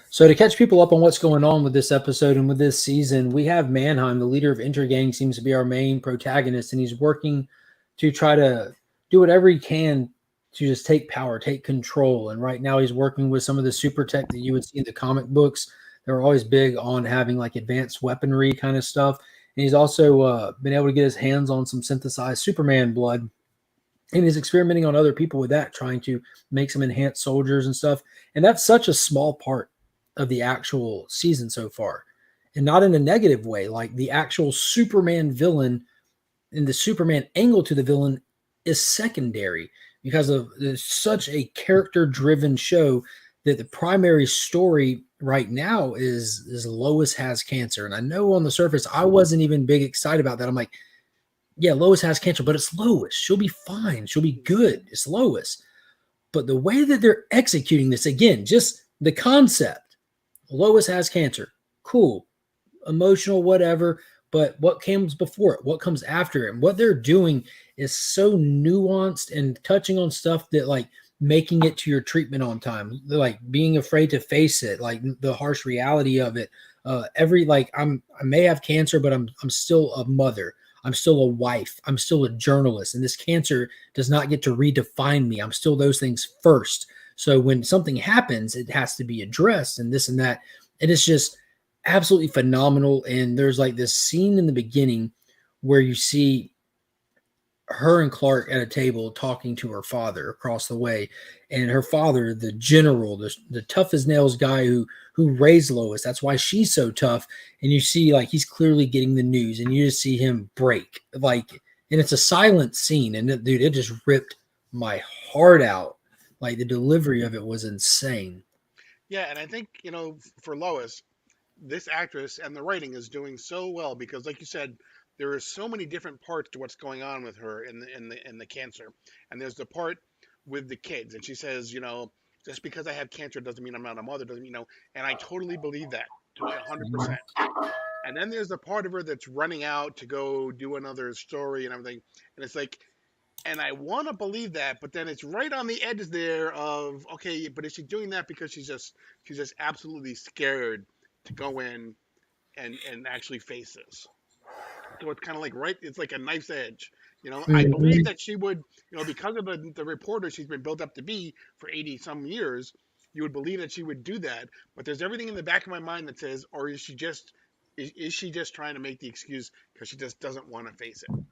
So to catch people up on what's going on with this episode and with this season, we have Mannheim, the leader of Intergang, seems to be our main protagonist, and he's working to try to do whatever he can to just take power, take control. And right now he's working with some of the super tech that you would see in the comic books. They're always big on having like advanced weaponry kind of stuff. And he's also been able to get his hands on some synthesized Superman blood. And he's experimenting on other people with that, trying to make some enhanced soldiers and stuff. And that's such a small part of the actual season so far, and not in a negative way. Like the actual Superman villain and the Superman angle to the villain is secondary because of such a character-driven show that the primary story right now is Lois has cancer. And I know on the surface, I wasn't even big excited about that. I'm like, yeah, Lois has cancer, but it's Lois. She'll be fine. She'll be good. It's Lois. But the way that they're executing this, again, just the concept, Lois has cancer. Cool. Emotional, whatever. But what comes before it? What comes after it? And what they're doing is so nuanced and touching on stuff that, like, making it to your treatment on time, like being afraid to face it, like the harsh reality of it. I may have cancer, but I'm still a mother. I'm still a wife. I'm still a journalist. And this cancer does not get to redefine me. I'm still those things first. So when something happens, it has to be addressed and this and that. And it's just absolutely phenomenal. And there's like this scene in the beginning where you see her and Clark at a table talking to her father across the way. And her father, the general, the tough as nails guy who raised Lois. That's why she's so tough. And you see like he's clearly getting the news and you just see him break. Like and it's a silent scene, and dude, it just ripped my heart out. Like the delivery of it was insane. Yeah, and I think for Lois, this actress and the writing is doing so well because, like you said, there are so many different parts to what's going on with her in the cancer, and there's the part with the kids, and she says, just because I have cancer doesn't mean I'm not a mother, doesn't and I totally believe that to 100%. And then there's the part of her that's running out to go do another story and everything, and it's like, and I want to believe that, but then it's right on the edge there of, okay, but is she doing that because she's just absolutely scared to go in and actually face this? So it's kind of like right, it's like a knife's edge. I believe Mhm. that she would, because of the reporter she's been built up to be for 80 some years, you would believe that she would do that. But there's everything in the back of my mind that says, or is she just trying to make the excuse because she just doesn't want to face it?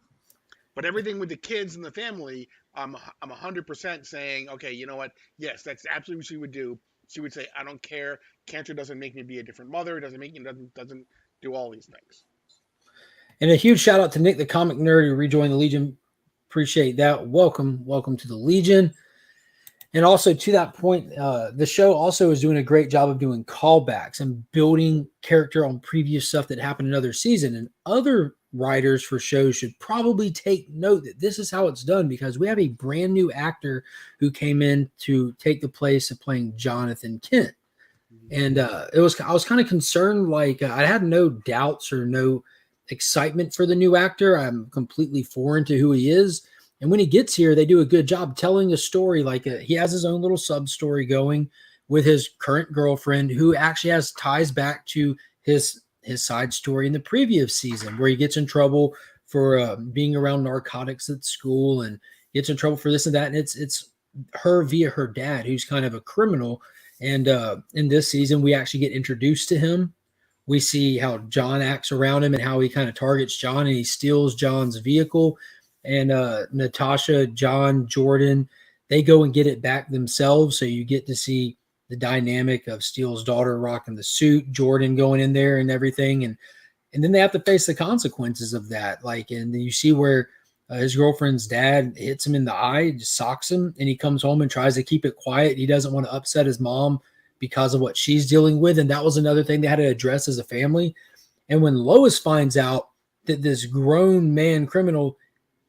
But everything with the kids and the family, I'm 100% saying, okay, you know what? Yes, that's absolutely what she would do. She would say, I don't care. Cancer doesn't make me be a different mother. It doesn't make me doesn't do all these things. And a huge shout out to Nick, the comic nerd, who rejoined the Legion. Appreciate that. Welcome to the Legion. And also to that point, the show also is doing a great job of doing callbacks and building character on previous stuff that happened in other season. And other writers for shows should probably take note that this is how it's done, because we have a brand new actor who came in to take the place of playing Jonathan Kent. And I was kind of concerned, like I had no doubts or no excitement for the new actor. I'm completely foreign to who he is, and when he gets here, they do a good job telling a story. Like he has his own little sub story going with his current girlfriend, who actually has ties back to his side story in the previous season, where he gets in trouble for being around narcotics at school and gets in trouble for this and that. And it's her via her dad, who's kind of a criminal. And in this season, we actually get introduced to him. We see how John acts around him and how he kind of targets John, and he steals John's vehicle. And Natasha, John, Jordan, they go and get it back themselves. So you get to see the dynamic of Steele's daughter rocking the suit, Jordan going in there and everything. And then they have to face the consequences of that. Like, and then you see where his girlfriend's dad hits him in the eye, just socks him, and he comes home and tries to keep it quiet. He doesn't want to upset his mom because of what she's dealing with. And that was another thing they had to address as a family. And when Lois finds out that this grown man criminal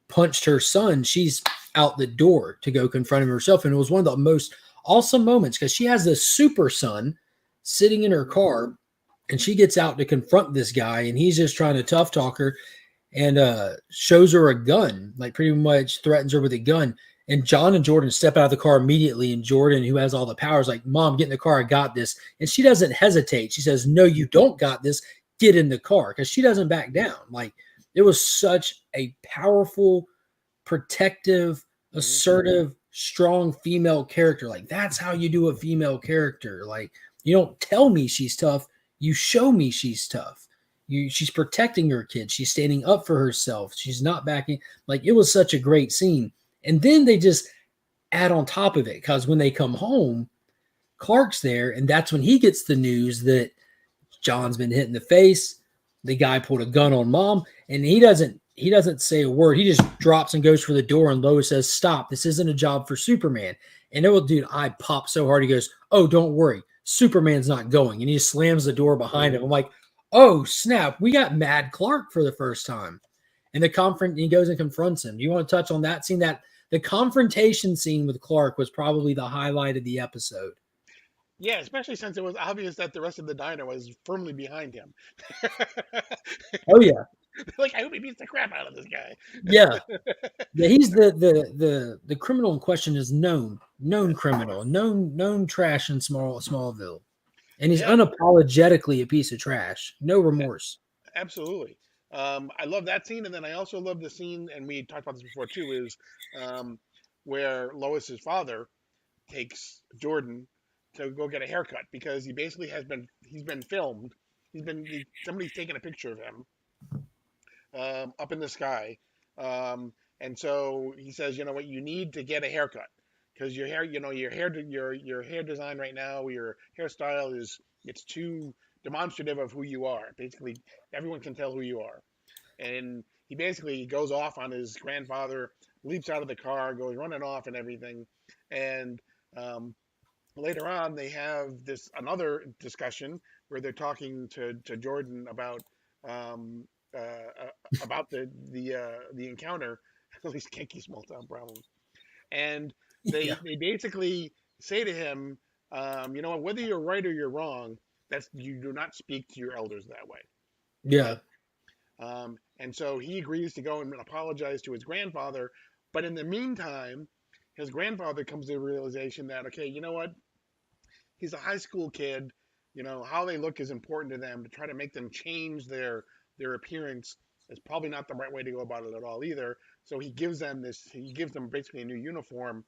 punched her son, she's out the door to go confront him herself. And it was one of the most awesome moments, because she has this super son sitting in her car, and she gets out to confront this guy, and he's just trying to tough talk her, and shows her a gun, like pretty much threatens her with a gun. And John and Jordan step out of the car immediately, and Jordan, who has all the powers, like, Mom, get in the car, I got this. And she doesn't hesitate. She says, no, you don't got this, get in the car, because she doesn't back down. Like, it was such a powerful, protective, Mm-hmm. assertive, strong female character. Like, that's how you do a female character. Like, you don't tell me she's tough, you show me she's tough. She's protecting her kids, she's standing up for herself, she's not backing. Like, it was such a great scene. And then they just add on top of it, because when they come home, Clark's there, and that's when he gets the news that John's been hit in the face. The guy pulled a gun on Mom, and he doesn't say a word. He just drops and goes for the door, and Lois says, "Stop! This isn't a job for Superman." And it will, dude, I popped so hard. He goes, "Oh, don't worry, Superman's not going," and he just slams the door behind him. I'm like, "Oh snap! We got Mad Clark for the first time." And he goes and confronts him. Do you want to touch on that scene? That the confrontation scene with Clark was probably the highlight of the episode. Yeah, especially since it was obvious that the rest of the diner was firmly behind him. Oh yeah, Like, I hope he beats the crap out of this guy. yeah. Yeah, he's the criminal in question is known criminal, known trash in Smallville, and he's Yeah, unapologetically a piece of trash, no remorse. absolutely. I love that scene, and then I also love the scene, and we talked about this before too, is um, where Lois's father takes Jordan to go get a haircut because he's been filmed. Somebody's taken a picture of him up in the sky, and so he says, you know what, you need to get a haircut because your hair, your hair design right now, your hairstyle it's too demonstrative of who you are. Basically, everyone can tell who you are, and he basically goes off on his grandfather, leaps out of the car, goes running off and everything. And later on, they have this another discussion where they're talking to Jordan um, about the encounter, all these kinky small town problems, and Yeah. they basically say to him, you know, whether you're right or you're wrong, that's you do not speak to your elders that way. Okay. Yeah. And so he agrees to go and apologize to his grandfather. But in the meantime, his grandfather comes to the realization that, okay, you know what? He's a high school kid. You know, how they look is important to them. To try to make them change their appearance is probably not the right way to go about it at all either. So he gives them this. He gives them basically a new uniform,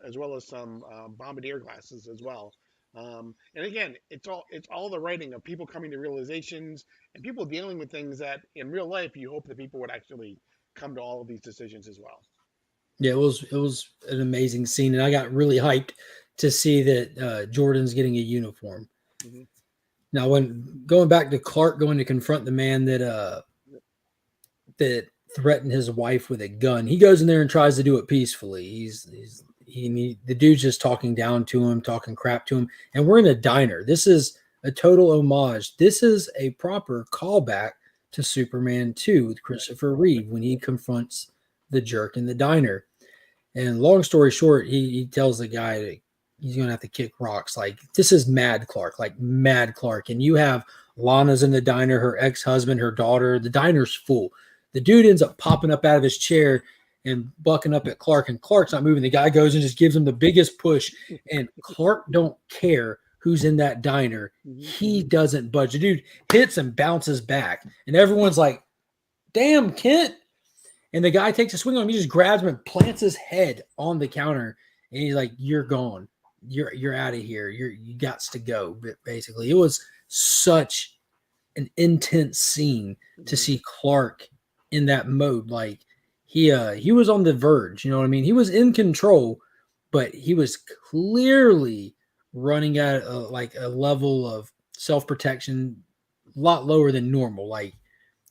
as well as some bombardier glasses as well. And again, it's all the writing of people coming to realizations and people dealing with things that in real life you hope that people would actually come to all of these decisions as well. Yeah, it was an amazing scene, and I got really hyped to see that Jordan's getting a uniform. Hmm. Now, when going back to Clark going to confront the man that threatened his wife with a gun, he goes in there and tries to do it peacefully. The dude's just talking down to him, talking crap to him, and we're in a diner. This is a total homage. This is a proper callback to Superman 2 with Christopher Reeve when he confronts the jerk in the diner. And long story short, he tells the guy that he's going to have to kick rocks. Like, this is Mad Clark, like Mad Clark. And you have Lana's in the diner, her ex-husband, her daughter. The diner's full. The dude ends up popping up out of his chair and bucking up at Clark, and Clark's not moving. The guy goes and just gives him the biggest push, and Clark don't care who's in that diner. He doesn't budge. The dude hits and bounces back, and everyone's like, damn, Kent. And the guy takes a swing on him. He just grabs him and plants his head on the counter. And he's like, you're gone. You're out of here. You got to go. Basically, it was such an intense scene to see Clark in that mode. Like, he was on the verge. You know what I mean? He was in control, but he was clearly running at like a level of self-protection a lot lower than normal. Like,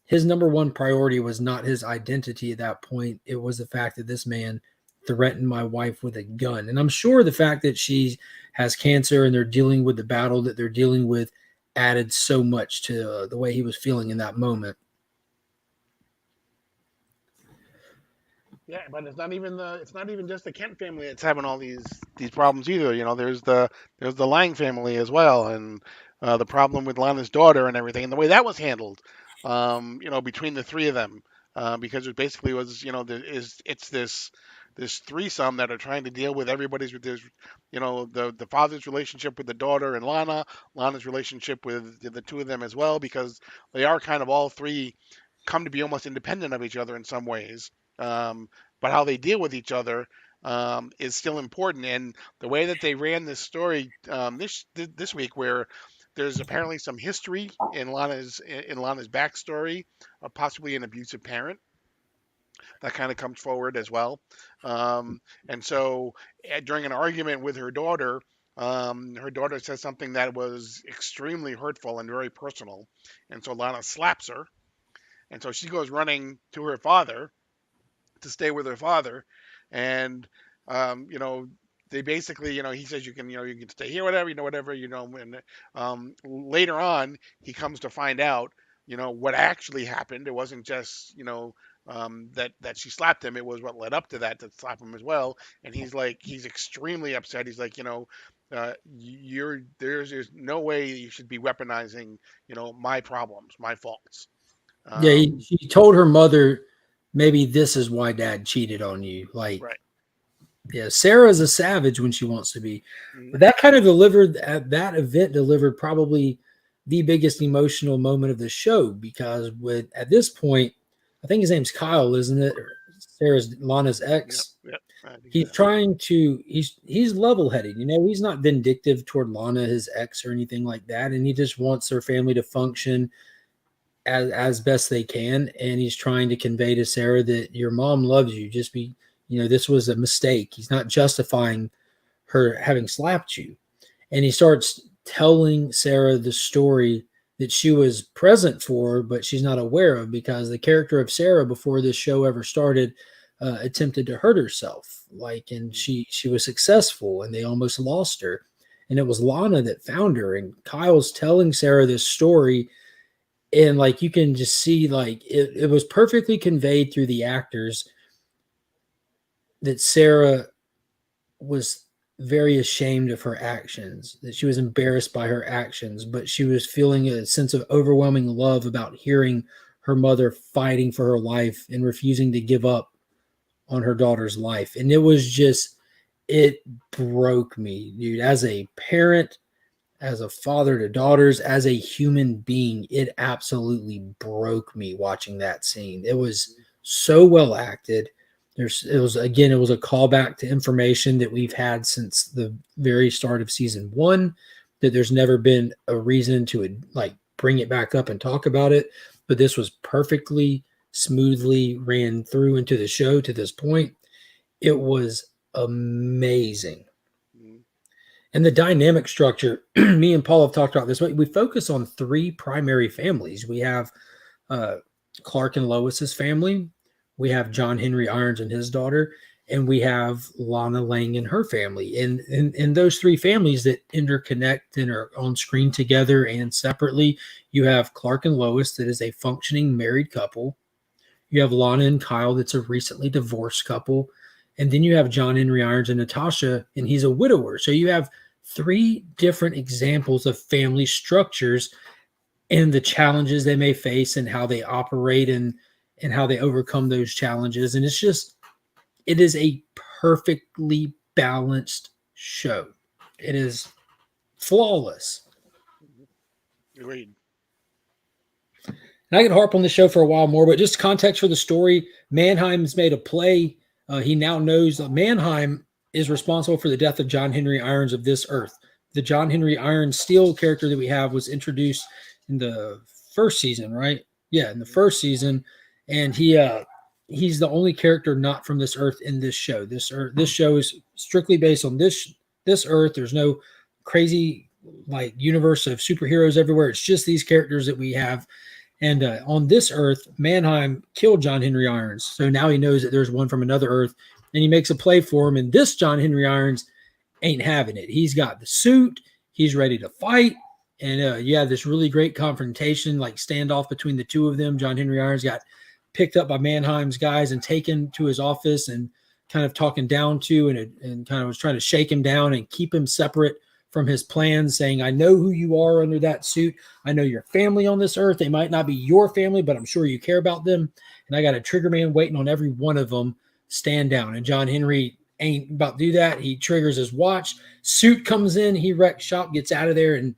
his number one priority was not his identity at that point. It was the fact that this man threatened my wife with a gun. And I'm sure the fact that she has cancer and they're dealing with the battle that they're dealing with added so much to the way he was feeling in that moment. Yeah, but it's not even just the Kent family that's having all these problems either. You know, there's the Lang family as well, and the problem with Lana's daughter and everything, and the way that was handled. You know, between the three of them, because it basically was, you know, it's this threesome that are trying to deal with everybody's with this, you know, the father's relationship with the daughter and Lana's relationship with the two of them as well, because they are kind of all three come to be almost independent of each other in some ways. But how they deal with each other is still important. And the way that they ran this story this week, where there's apparently some history in Lana's backstory of possibly an abusive parent that kind of comes forward as well. And so during an argument with her daughter says something that was extremely hurtful and very personal. And so Lana slaps her. And so she goes running to her father to stay with her father, and you know, they basically, you know, he says you can stay here, whatever, and later on he comes to find out, you know, what actually happened. It wasn't just, you know, that she slapped him. It was what led up to that slap him as well. And he's extremely upset. He's like, you know, there's no way you should be weaponizing, you know, my problems, my faults. Yeah, she told her mother, maybe this is why dad cheated on you. Like, Right. Yeah, Sarah's a savage when she wants to be. Mhm. But that kind of that event delivered probably the biggest emotional moment of the show, because at this point, I think his name's Kyle, isn't it? Or Sarah's Lana's ex. Yep. I think He's so. trying to he's level-headed, you know, he's not vindictive toward Lana, his ex, or anything like that, and he just wants their family to function as best they can. And he's trying to convey to Sarah that your mom loves you. Just be, you know, this was a mistake. He's not justifying her having slapped you. And he starts telling Sarah the story that she was present for, but she's not aware of, because the character of Sarah before this show ever started attempted to hurt herself, and she was successful, and they almost lost her, and it was Lana that found her, and Kyle's telling Sarah this story, and you can just see it was perfectly conveyed through the actors that Sarah was very ashamed of her actions, that she was embarrassed by her actions, but she was feeling a sense of overwhelming love about hearing her mother fighting for her life and refusing to give up on her daughter's life. And it broke me, dude. As a parent, as a father to daughters, as a human being, it absolutely broke me watching that scene. It was so well acted. It was a callback to information that we've had since the very start of season 1, that there's never been a reason to bring it back up and talk about it. But this was perfectly smoothly ran through into the show to this point. It was amazing. And the dynamic structure, me and Paul have talked about this. We focus on 3 primary families. We have Clark and Lois's family. We have John Henry Irons and his daughter, and we have Lana Lang and her family. And those 3 families that interconnect and are on screen together and separately, you have Clark and Lois, that is a functioning married couple. You have Lana and Kyle, that's a recently divorced couple. And then you have John Henry Irons and Natasha, and he's a widower. So you have 3 different examples of family structures and the challenges they may face and how they operate and how they overcome those challenges. And it is a perfectly balanced show. It is flawless. Agreed. And I could harp on the show for a while more, but just context for the story, Mannheim's made a play. He now knows Mannheim is responsible for the death of John Henry Irons of this earth. The John Henry Irons Steel character that we have was introduced in the first season, right? Yeah, in the first season. And he's the only character not from this earth in this show. This show is strictly based on this earth. There's no crazy universe of superheroes everywhere. It's just these characters that we have. And on this earth, Mannheim killed John Henry Irons. So now he knows that there's one from another earth, and he makes a play for him. And this John Henry Irons ain't having it. He's got the suit. He's ready to fight. And you have this really great confrontation, standoff between the 2 of them. John Henry Irons got picked up by Mannheim's guys and taken to his office and kind of talking down to and kind of was trying to shake him down and keep him separate from his plans, saying, I know who you are under that suit. I know your family on this earth. They might not be your family, but I'm sure you care about them. And I got a trigger man waiting on every one of them. Stand down. And John Henry ain't about to do that. He triggers his watch. Suit comes in. He wrecks shop, gets out of there, and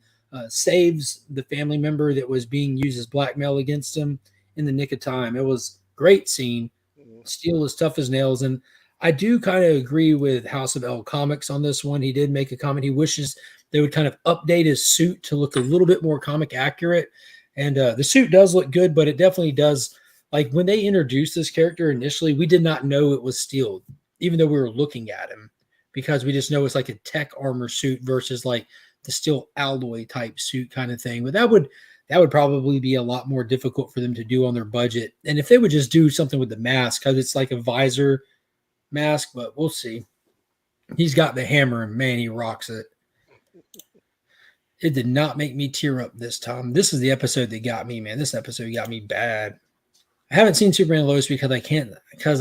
saves the family member that was being used as blackmail against him in the nick of time. It was a great scene. Steel is tough as nails. And I do kind of agree with House of L Comicx on this one. He did make a comment. He wishes they would kind of update his suit to look a little bit more comic accurate. And the suit does look good, but it definitely does. When they introduced this character initially, we did not know it was Steel, even though we were looking at him, because we just know it's like a tech armor suit versus the steel alloy type suit kind of thing. But that would probably be a lot more difficult for them to do on their budget. And if they would just do something with the mask, because it's like a visor mask, but we'll see. He's got the hammer, and man, he rocks it. It did not make me tear up this time. This is the episode that got me, man. This episode got me bad. I haven't seen Superman Lois because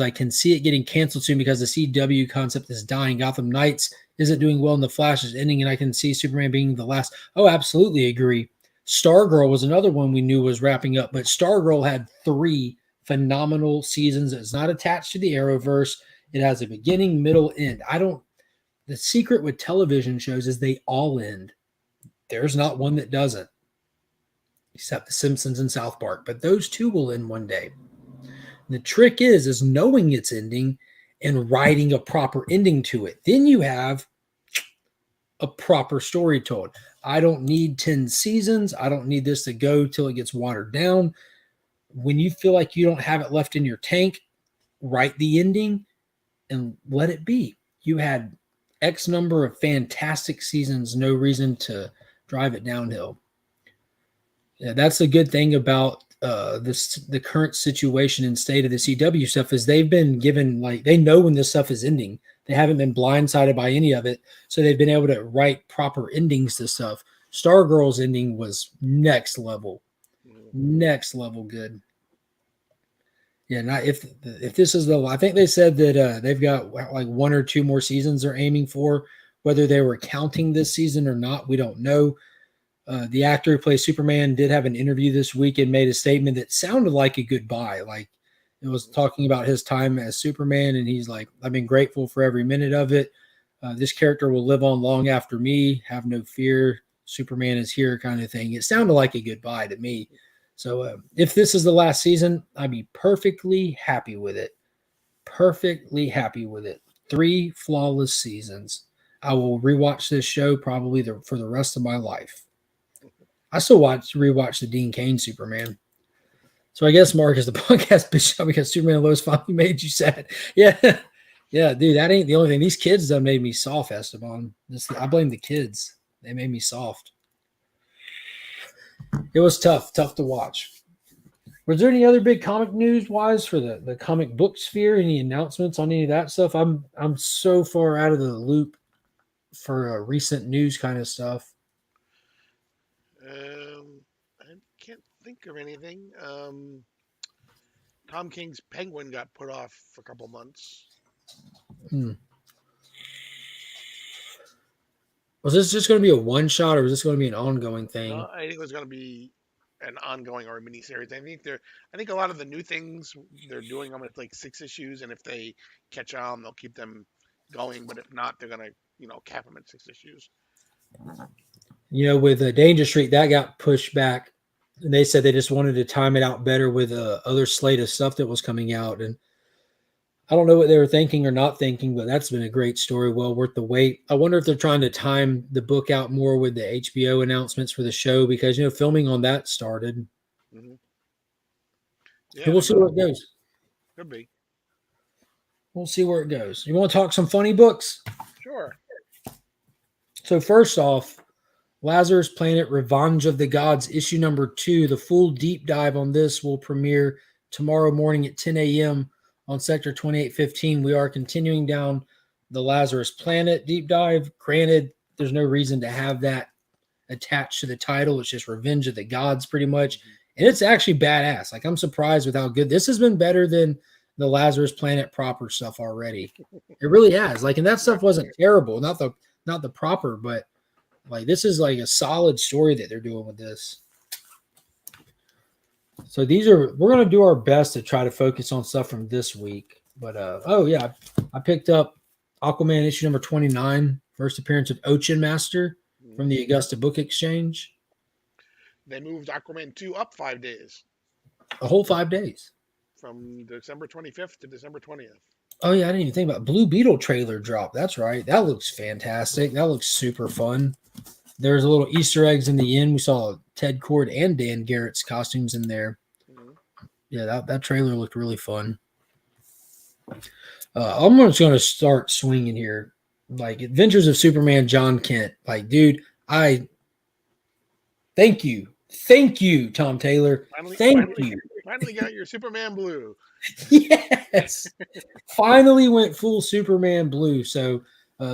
I can see it getting canceled soon, because the CW concept is dying. Gotham Knights isn't doing well, and the Flash is ending, and I can see Superman being the last. Oh, absolutely agree. Stargirl was another one we knew was wrapping up, but Stargirl had 3 phenomenal seasons. It's not attached to the Arrowverse. It has a beginning, middle, end. The secret with television shows is they all end. There's not one that doesn't, except The Simpsons and South Park. But those 2 will end one day. And the trick is knowing it's ending and writing a proper ending to it. Then you have a proper story told. I don't need 10 seasons. I don't need this to go till it gets watered down. When you feel like you don't have it left in your tank, write the ending and let it be. You had X number of fantastic seasons, no reason to drive it downhill. Yeah, that's the good thing about the current situation and state of the CW stuff is they've been given, like, they know when this stuff is ending. They haven't been blindsided by any of it, so they've been able to write proper endings to stuff. Stargirl's ending was next level good. Yeah, not if this is the, I think they said that they've got like 1 or 2 more seasons they're aiming for. Whether they were counting this season or not, we don't know. The actor who plays Superman did have an interview this week and made a statement that sounded like a goodbye. Like, it was talking about his time as Superman, and he's like, I've been grateful for every minute of it. This character will live on long after me. Have no fear. Superman is here, kind of thing. It sounded like a goodbye to me. So if this is the last season, I'd be perfectly happy with it. Perfectly happy with it. 3 flawless seasons. I will rewatch this show probably for the rest of my life. I still rewatch the Dean Cain Superman. So I guess, Mark, is the podcast bitch out because Superman and Lois finally made you sad. Yeah. Yeah, dude, that ain't the only thing. These kids done made me soft, Esteban. I blame the kids. They made me soft. It was tough to watch. Was there any other big comic news-wise for the comic book sphere? Any announcements on any of that stuff? I'm so far out of the loop for recent news kind of stuff. I can't think of anything. Tom King's Penguin got put off for a couple months. Was this just going to be a one-shot, or was this going to be an ongoing thing? No, I think it was going to be an ongoing or a miniseries. I think a lot of the new things they're doing them with like 6 issues, and if they catch on, they'll keep them going. But if not, they're going to cap them at 6 issues. With Danger Street, that got pushed back. And they said they just wanted to time it out better with other slate of stuff that was coming out. And I don't know what they were thinking or not thinking, but that's been a great story, well worth the wait. I wonder if they're trying to time the book out more with the HBO announcements for the show because, filming on that started. Mm-hmm. Yeah, we'll see where it goes. Could be. We'll see where it goes. You want to talk some funny books? Sure. So first off, Lazarus Planet Revenge of the Gods, issue number 2. The full deep dive on this will premiere tomorrow morning at 10 a.m. on Sector 2815. We are continuing down the Lazarus Planet deep dive. Granted, there's no reason to have that attached to the title. It's just Revenge of the Gods pretty much. And it's actually badass. Like, I'm surprised with how good this has been, better than the Lazarus Planet proper stuff already. It really has. Like, and that stuff wasn't terrible. Not the proper, but like, this is like a solid story that they're doing with this. So we're going to do our best to try to focus on stuff from this week. But, I picked up Aquaman issue number 29, first appearance of Ocean Master from the Augusta Book Exchange. They moved Aquaman 2 up 5 days. A whole 5 days. From December 25th to December 20th. Oh, yeah, I didn't even think about Blue Beetle trailer drop. That's right. That looks fantastic. That looks super fun. There's a little Easter eggs in the end. We saw Ted Cord and Dan Garrett's costumes in there. Mm-hmm. Yeah, that trailer looked really fun. I'm just going to start swinging here. Like, Adventures of Superman, John Kent. Like, dude, thank you. Thank you, Tom Taylor. Thank you. Finally got your Superman blue. Yes. Finally went full Superman blue. So,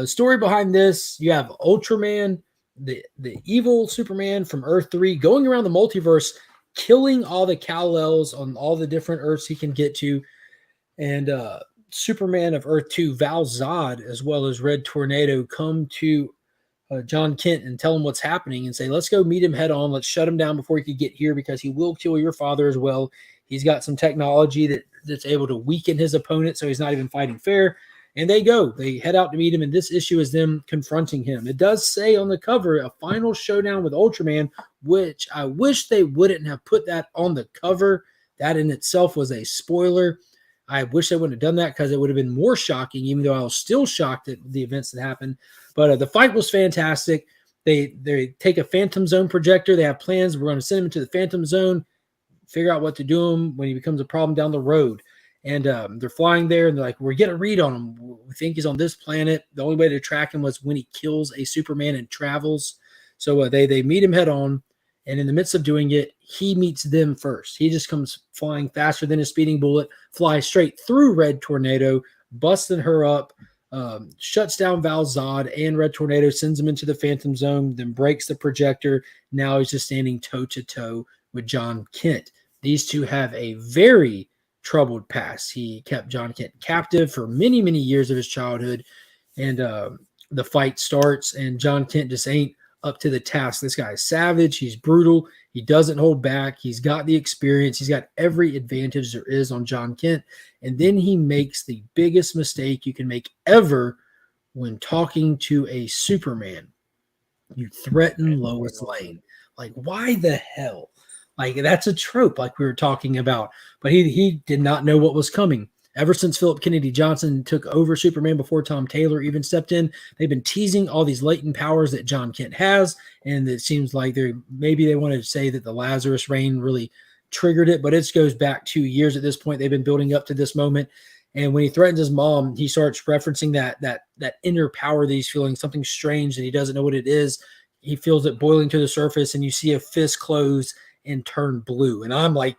story behind this, you have Ultraman, the evil Superman from Earth 3, going around the multiverse, killing all the Kal-Els on all the different Earths he can get to. And Superman of Earth 2, Val Zod, as well as Red Tornado, come to John Kent and tell him what's happening and say, let's go meet him head on. Let's shut him down before he could get here because he will kill your father as well. He's got some technology that's able to weaken his opponent, so he's not even fighting fair. And they head out to meet him, and this issue is them confronting him. It does say on the cover, a final showdown with Ultraman, which I wish they wouldn't have put that on the cover. That in itself was a spoiler. I wish they wouldn't have done that because it would have been more shocking, even though I was still shocked at the events that happened. But the fight was fantastic. They take a Phantom Zone projector. They have plans. We're going to send him into the Phantom Zone, figure out what to do him when he becomes a problem down the road. And they're flying there, and they're like, we're getting a read on him. We think he's on this planet. The only way to track him was when he kills a Superman and travels. So they meet him head on, And in the midst of doing it, he meets them first. He just comes flying faster than a speeding bullet, flies straight through Red Tornado, busting her up, shuts down Val Zod and Red Tornado, sends him into the Phantom Zone, then breaks the projector. Now he's just standing toe-to-toe with John Kent. These two have a very troubled past. He kept John Kent captive for many, many years of his childhood, and the fight starts, and John Kent just ain't up to the task. This guy is savage. He's brutal. He doesn't hold back. He's got the experience. He's got every advantage there is on John Kent. And then he makes the biggest mistake you can make ever when talking to a Superman. You threaten Lois Lane. Like, why the hell? Like, that's a trope like we were talking about. But he did not know what was coming. Ever since Philip Kennedy Johnson took over Superman, before Tom Taylor even stepped in, they've been teasing all these latent powers that John Kent has, and it seems like maybe they want to say that the Lazarus Reign really triggered it, but it goes back 2 years at this point. They've been building up to this moment, and when he threatens his mom, he starts referencing that inner power that he's feeling, something strange that he doesn't know what it is. He feels it boiling to the surface, and you see a fist close and turn blue, and I'm like,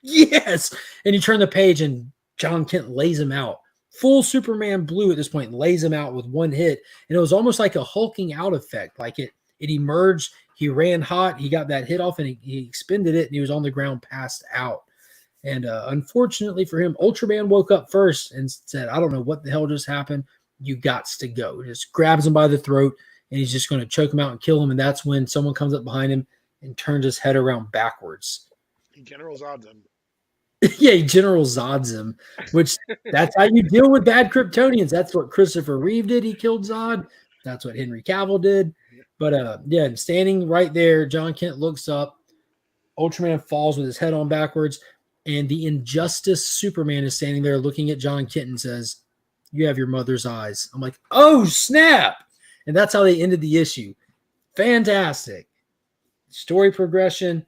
yes! And you turn the page, and John Kent lays him out. Full Superman blue at this point, lays him out with one hit. And it was almost like a hulking out effect. Like it emerged, he ran hot, he got that hit off, and he expended it, and he was on the ground, passed out. And unfortunately for him, Ultraman woke up first and said, I don't know what the hell just happened. You gots to go. Just grabs him by the throat, and he's just going to choke him out and kill him. And that's when someone comes up behind him and turns his head around backwards. General Zod's him. Yeah, he General Zod's him, which that's how you deal with bad Kryptonians. That's what Christopher Reeve did. He killed Zod. That's what Henry Cavill did. But yeah, standing right there, John Kent looks up. Ultraman falls with his head on backwards, and the Injustice Superman is standing there looking at John Kent and says, you have your mother's eyes. I'm like, oh, snap. And that's how they ended the issue. Fantastic. Story progression.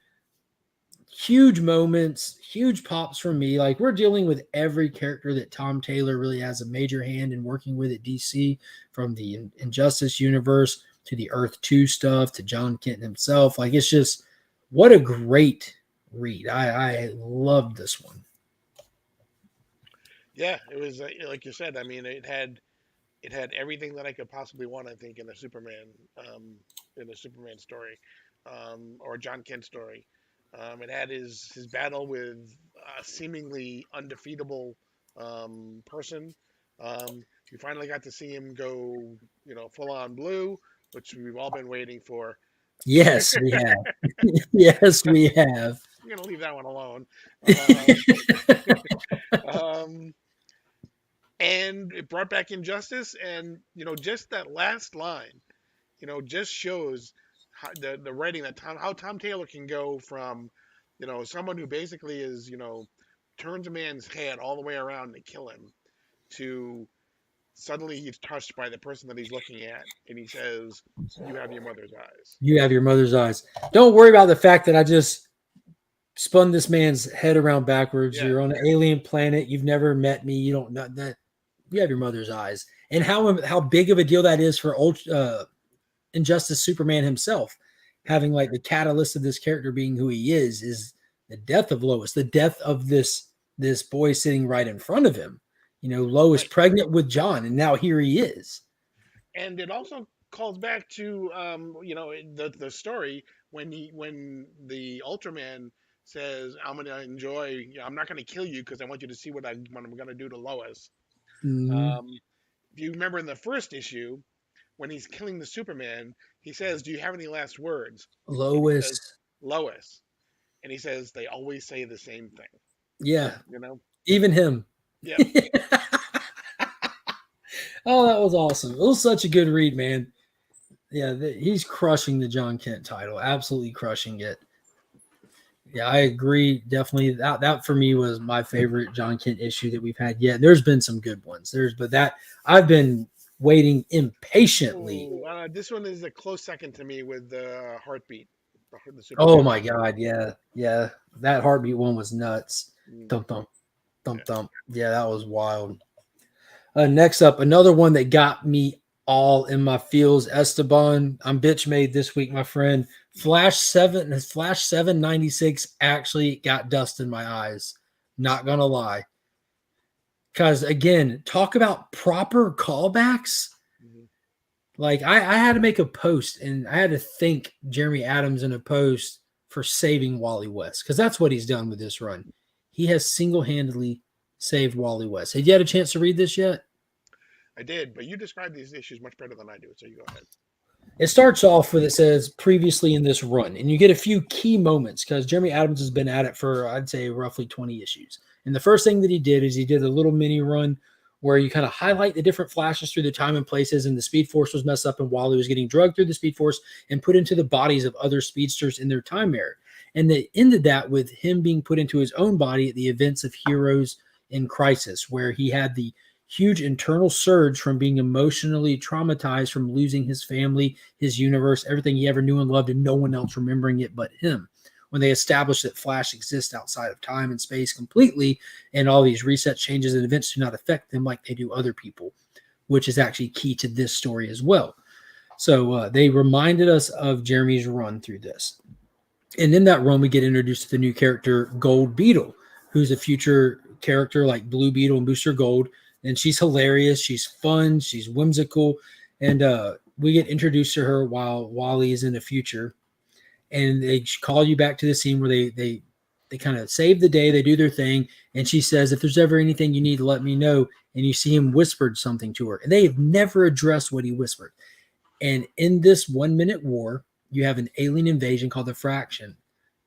Huge moments, huge pops from me. Like, we're dealing with every character that Tom Taylor really has a major hand in working with at DC, from the Injustice universe to the Earth 2 stuff to John Kent himself. Like, it's just, what a great read. I loved this one. Yeah, it was like you said. I mean, it had everything that I could possibly want. I think in a Superman story, or a John Kent story. It had his battle with a seemingly undefeatable person. You finally got to see him go, full on blue, which we've all been waiting for. Yes, we have. Yes, we have. I'm gonna leave that one alone. And it brought back Injustice, and just that last line, just shows how, the writing that how Tom Taylor can go from, someone who basically is, turns a man's head all the way around to kill him, to suddenly he's touched by the person that he's looking at, and he says, "You have your mother's eyes." You have your mother's eyes. Don't worry about the fact that I just spun this man's head around backwards. Yeah. You're on an alien planet. You've never met me. You don't know that. You have your mother's eyes. And how big of a deal that is for Injustice Superman himself, having like the catalyst of this character being who he is the death of Lois, the death of this boy sitting right in front of him. Lois pregnant with John, and now here he is. And it also calls back to the story when the Ultraman says, I'm not gonna kill you because I want you to see what I'm gonna do to Lois. Mm-hmm. If you remember in the first issue, when he's killing the Superman, he says, "Do you have any last words?" Lois. Lois. And he says, "They always say the same thing." Yeah. Even him. Yeah. Oh, that was awesome. It was such a good read, man. Yeah, he's crushing the John Kent title. Absolutely crushing it. Yeah, I agree. Definitely. That for me was my favorite John Kent issue that we've had yet. There's been some good ones. But that I've been waiting impatiently. This one is a close second to me with the Heartbeat. Oh my God. Yeah. Yeah. That Heartbeat one was nuts. Thump, thump, thump, thump. Yeah, that was wild. Next up, another one that got me all in my feels, Esteban. I'm bitch made this week, my friend. Flash 796 actually got dust in my eyes. Not gonna lie. Because again, talk about proper callbacks. Mhm. Like I had to make a post and I had to thank Jeremy Adams in a post for saving Wally West, because that's what he's done with this run. He has single-handedly saved Wally West. Have you had a chance to read this yet? I did, but you described these issues much better than I do, so you go ahead. It starts off with, it says previously in this run, and you get a few key moments because Jeremy Adams has been at it for, I'd say, roughly 20 issues. And the first thing that he did is he did a little mini run where you kind of highlight the different flashes through the time and places, and the Speed Force was messed up, and Wally was getting drugged through the Speed Force and put into the bodies of other speedsters in their time mirror. And they ended that with him being put into his own body at the events of Heroes in Crisis, where he had the huge internal surge from being emotionally traumatized from losing his family, his universe, everything he ever knew and loved, and no one else remembering it but him. When they established that Flash exists outside of time and space completely, and all these reset changes and events do not affect them like they do other people, which is actually key to this story as well. So they reminded us of Jeremy's run through this. And in that run, we get introduced to the new character, Gold Beetle, who's a future character like Blue Beetle and Booster Gold. And she's hilarious. She's fun. She's whimsical. And we get introduced to her while Wally is in the future. And they call you back to the scene where they kind of save the day. They do their thing. And she says, if there's ever anything you need to let me know. And you see him whispered something to her. And they have never addressed what he whispered. And in this 1 minute war, you have an alien invasion called the Fraction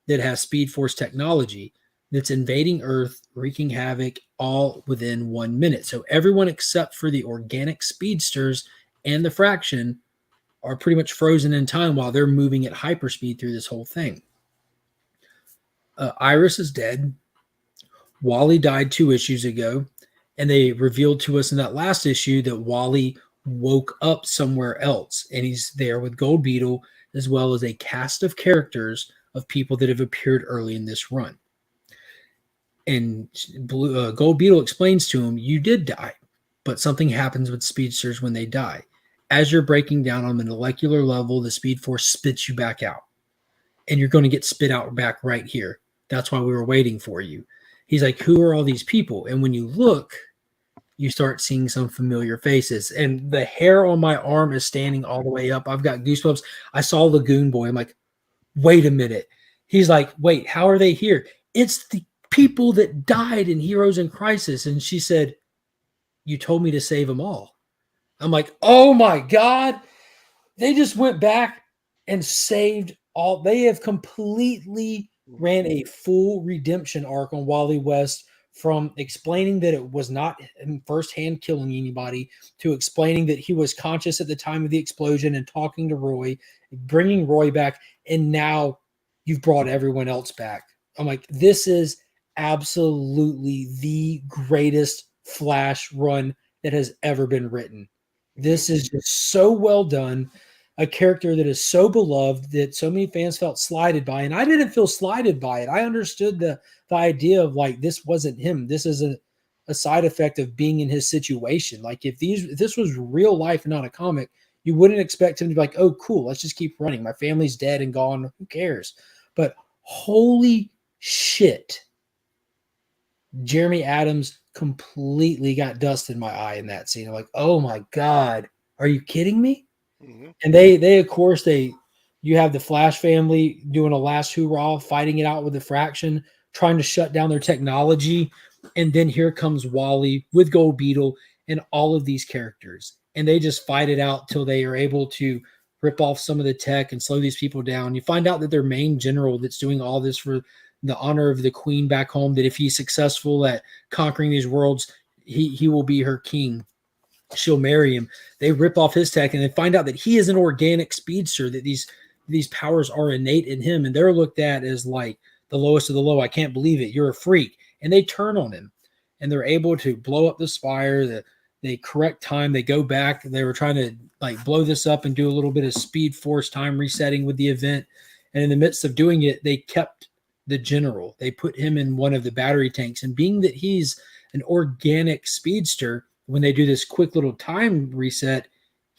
that has Speed Force technology that's invading Earth, wreaking havoc, all within 1 minute. So everyone except for the organic speedsters and the Fraction are pretty much frozen in time while they're moving at hyperspeed through this whole thing. Iris is dead. Wally died 2 issues ago, and they revealed to us in that last issue that Wally woke up somewhere else, and he's there with Gold Beetle, as well as a cast of characters of people that have appeared early in this run. And Gold Beetle explains to him, you did die, but something happens with speedsters when they die. As you're breaking down on the molecular level, the Speed Force spits you back out. And you're going to get spit out back right here. That's why we were waiting for you. He's like, who are all these people? And when you look, you start seeing some familiar faces. And the hair on my arm is standing all the way up. I've got goosebumps. I saw Lagoon Boy. I'm like, wait a minute. He's like, wait, how are they here? It's the people that died in Heroes in Crisis. And she said, you told me to save them all. I'm like, oh my God. They just went back and saved all. They have completely ran a full redemption arc on Wally West, from explaining that it was not him firsthand killing anybody to explaining that he was conscious at the time of the explosion and talking to Roy, bringing Roy back. And now you've brought everyone else back. I'm like, this is absolutely the greatest Flash run that has ever been written. This is just so well done. A character that is so beloved that so many fans felt slighted by. And I didn't feel slighted by it. I understood the idea of like, this wasn't him. This is a side effect of being in his situation. Like if this was real life and not a comic, you wouldn't expect him to be like, oh, cool, let's just keep running. My family's dead and gone. Who cares? But holy shit. Jeremy Adams completely got dust in my eye in that scene. I'm like, oh my God, are you kidding me? Mm-hmm. And they of course, you have the Flash family doing a last hoorah, fighting it out with the Fraction, trying to shut down their technology. And then here comes Wally with Gold Beetle and all of these characters. And they just fight it out till they are able to rip off some of the tech and slow these people down. You find out that their main general that's doing all this for the honor of the queen back home, that if he's successful at conquering these worlds, he will be her king. She'll marry him. They rip off his tech and they find out that he is an organic speedster, that these powers are innate in him. And they're looked at as like the lowest of the low. I can't believe it. You're a freak. And they turn on him and they're able to blow up the spire. They correct time. They go back. They were trying to like blow this up and do a little bit of Speed Force time resetting with the event. And in the midst of doing it, they kept the general. They put him in one of the battery tanks. And being that he's an organic speedster, when they do this quick little time reset,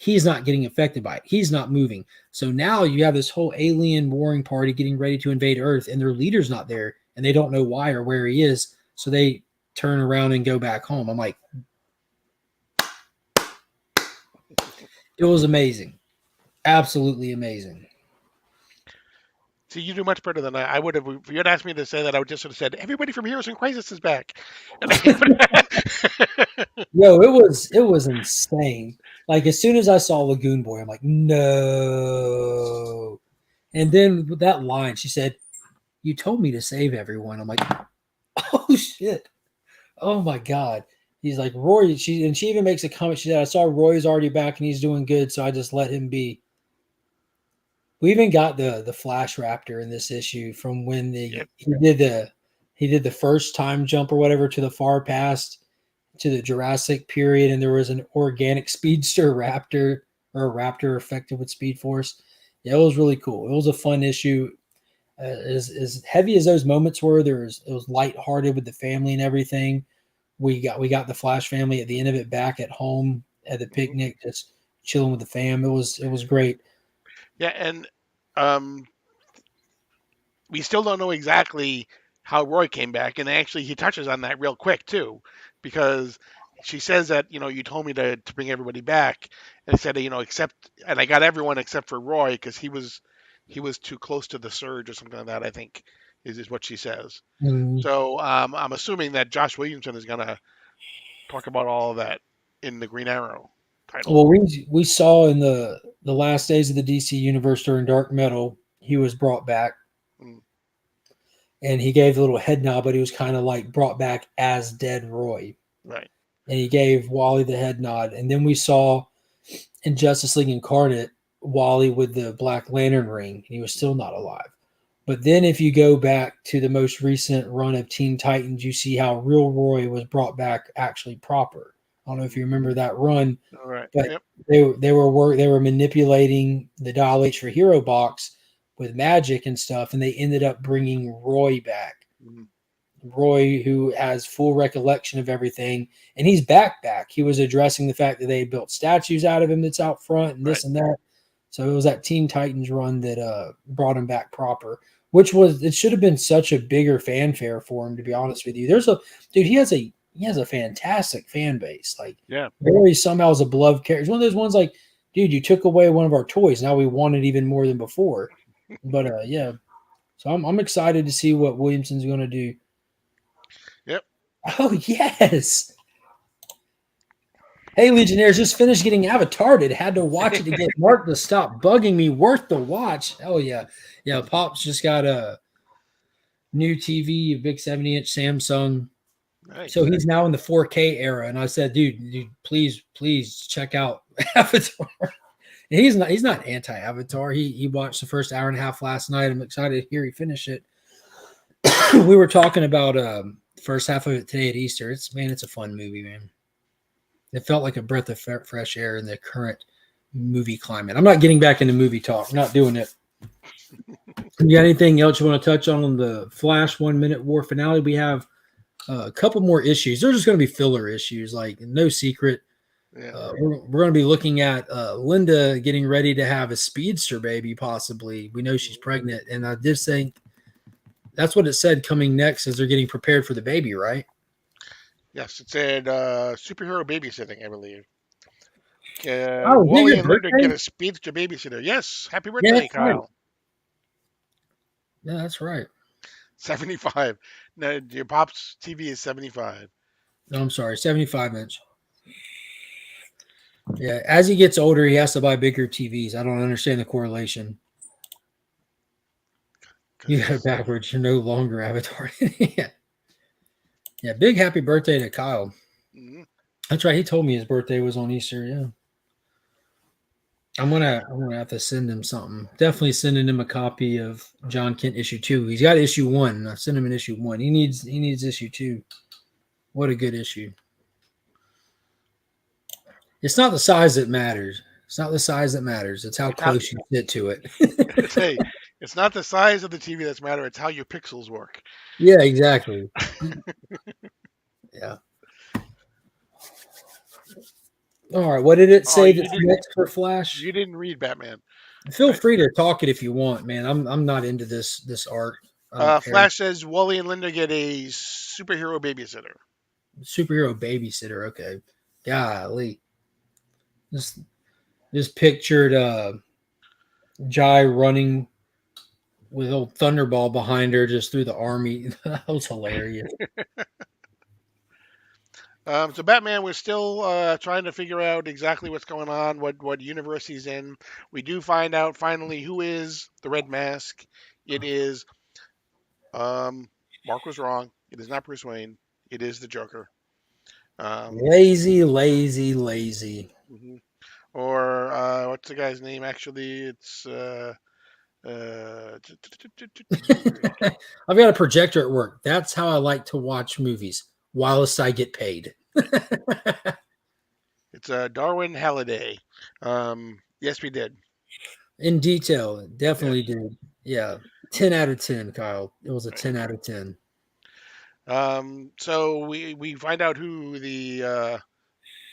he's not getting affected by it. He's not moving. So now you have this whole alien warring party getting ready to invade Earth, and their leader's not there, and they don't know why or where he is. So they turn around and go back home. I'm like, it was amazing. Absolutely amazing. See, you do much better than I would have. If you had asked me to say that, I would just have said, everybody from Heroes in Crisis is back. Yo, it was insane. Like as soon as I saw Lagoon Boy, I'm like, no. And then with that line, she said, "You told me to save everyone." I'm like, oh shit. Oh my god. He's like, Roy, she even makes a comment. She said, "I saw Roy's already back and he's doing good, so I just let him be." We even got the Flash Raptor in this issue from when he did the first time jump or whatever to the far past to the Jurassic period, and there was an organic speedster raptor or a raptor affected with Speed Force. Yeah, it was really cool. It was a fun issue. As heavy as those moments were, it was lighthearted with the family and everything. We got the Flash family at the end of it back at home at the picnic, just chilling with the fam. It was great. Yeah, and we still don't know exactly how Roy came back, and actually he touches on that real quick too, because she says that you told me to bring everybody back, and I said except, and I got everyone except for Roy because he was too close to the surge or something like that. I think is what she says. So I'm assuming that Josh Williamson is gonna talk about all of that in the Green Arrow title. Well, we saw in the last days of the DC universe during Dark Metal, he was brought back, and he gave a little head nod, but he was kind of like brought back as dead Roy, Right. and he gave Wally the head nod, and then we saw in Justice League Incarnate Wally with the Black Lantern ring, and he was still not alive. But then if you go back to the most recent run of Teen Titans, you see how real Roy was brought back actually proper. I don't know if you remember that run, All right. but Yep. they were manipulating the Dial H for Hero box with magic and stuff, and they ended up bringing Roy back. Roy, who has full recollection of everything, and he's back. He was addressing the fact that they built statues out of him that's out front and this and that. So it was that Teen Titans run that brought him back proper, which was, it should have been such a bigger fanfare for him, to be honest with you. He has a fantastic fan base. Like, Roy somehow is a beloved character. It's one of those ones like, dude, you took away one of our toys. Now we want it even more than before. But yeah. So I'm excited to see what Williamson's going to do. Yep. Oh, yes. Hey, Legionnaires, just finished getting Avatared. Had to watch it to get Mark to stop bugging me. Worth the watch. Oh, yeah. Yeah, Pop's just got a new TV, a big 70-inch Samsung. Nice. So he's now in the 4K era. And I said, dude, please check out Avatar. And he's not anti-Avatar. He watched the first hour and a half last night. I'm excited to hear he finish it. We were talking about first half of it today at Easter. It's a fun movie, man. It felt like a breath of fresh air in the current movie climate. I'm not getting back into movie talk. I'm not doing it. You got anything else you want to touch on the Flash 1 Minute War finale? We have a couple more issues. They're just going to be filler issues, like no secret. Yeah. We're going to be looking at Linda getting ready to have a speedster baby, possibly. We know she's pregnant, and I did think that's what it said coming next as they're getting prepared for the baby, right? Yes, it said superhero babysitting, I believe. Wally and Linda get a speedster babysitter. Yes, happy birthday, Kyle. Right. Yeah, that's right. 75. No, your Pop's TV is 75. No, I'm sorry, 75-inch. Yeah, as he gets older, he has to buy bigger TVs. I don't understand the correlation. You got it backwards. You're no longer Avatar. Yeah, big happy birthday to Kyle. Mm-hmm. That's right. He told me his birthday was on Easter. Yeah. I'm gonna have to send him something. Definitely sending him a copy of John Kent issue 2. He's got issue 1. I sent him an issue 1. He needs issue 2. What a good issue. It's not the size that matters. It's not the size that matters. It's how close you sit to it. Hey, it's not the size of the TV that's matter. It's how your pixels work. Yeah, exactly. Yeah. All right, what did it Oh, say that's next for Flash? you didn't read Batman. Feel Right. free to talk it if you want, man. I'm not into this art. I don't care. Flash says Wally and Linda get a superhero babysitter. Superhero babysitter. Okay, golly, just just pictured Jai running with old Thunderball behind her just through the army. That was hilarious. So Batman, we're still trying to figure out exactly what's going on, what universe he's in. We do find out finally who is the Red Mask. It is Mark was wrong. It is not Bruce Wayne. It is the Joker. Um, Lazy, lazy, lazy. mhm. Or what's the guy's name? Actually, it's I've got a projector at work. That's how I like to watch movies whilst I get paid. it's Darwin Halliday. Yes, we did. In detail, Yes. definitely did. Yeah. 10 out of 10, Kyle. It was a Right. 10 out of 10. So we find out who the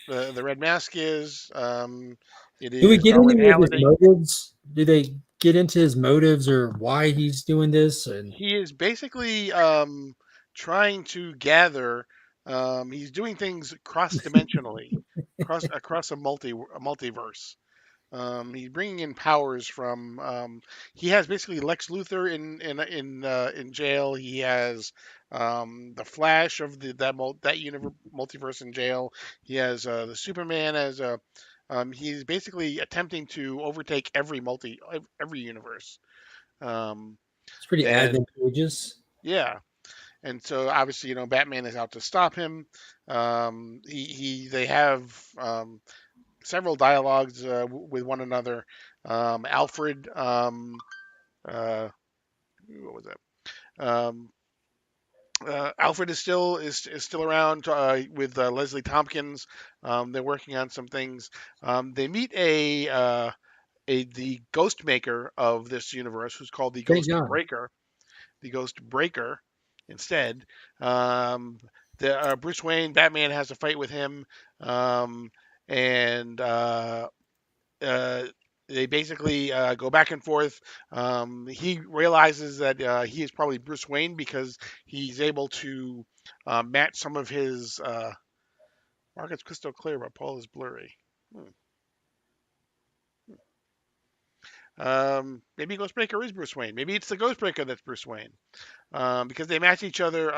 Red Mask is. It Do we is get Darwin into his Halliday. motives? Do they get into his motives or why he's doing this? And He is basically trying to gather. He's doing things cross-dimensionally, across a multiverse. He's bringing in powers from. He has basically Lex Luthor in jail. He has the Flash of that universe multiverse in jail. He has the Superman as a. He's basically attempting to overtake every universe. Um, it's pretty and advantageous. yeah, and so obviously Batman is out to stop him. They have several dialogues with one another. Alfred, uh, what was that? Alfred is still around with Leslie Tompkins. They're working on some things. They meet the ghost maker of this universe, who's called the Thank Ghost God. Breaker. The Ghost Breaker instead. Um, Bruce Wayne, Batman has a fight with him, um, and uh, they basically go back and forth. He realizes that he is probably Bruce Wayne because he's able to match some of his. Mark crystal clear, but Paul is blurry. Maybe Ghostbreaker is Bruce Wayne. Maybe it's the Ghostbreaker that's Bruce Wayne. Because they match each other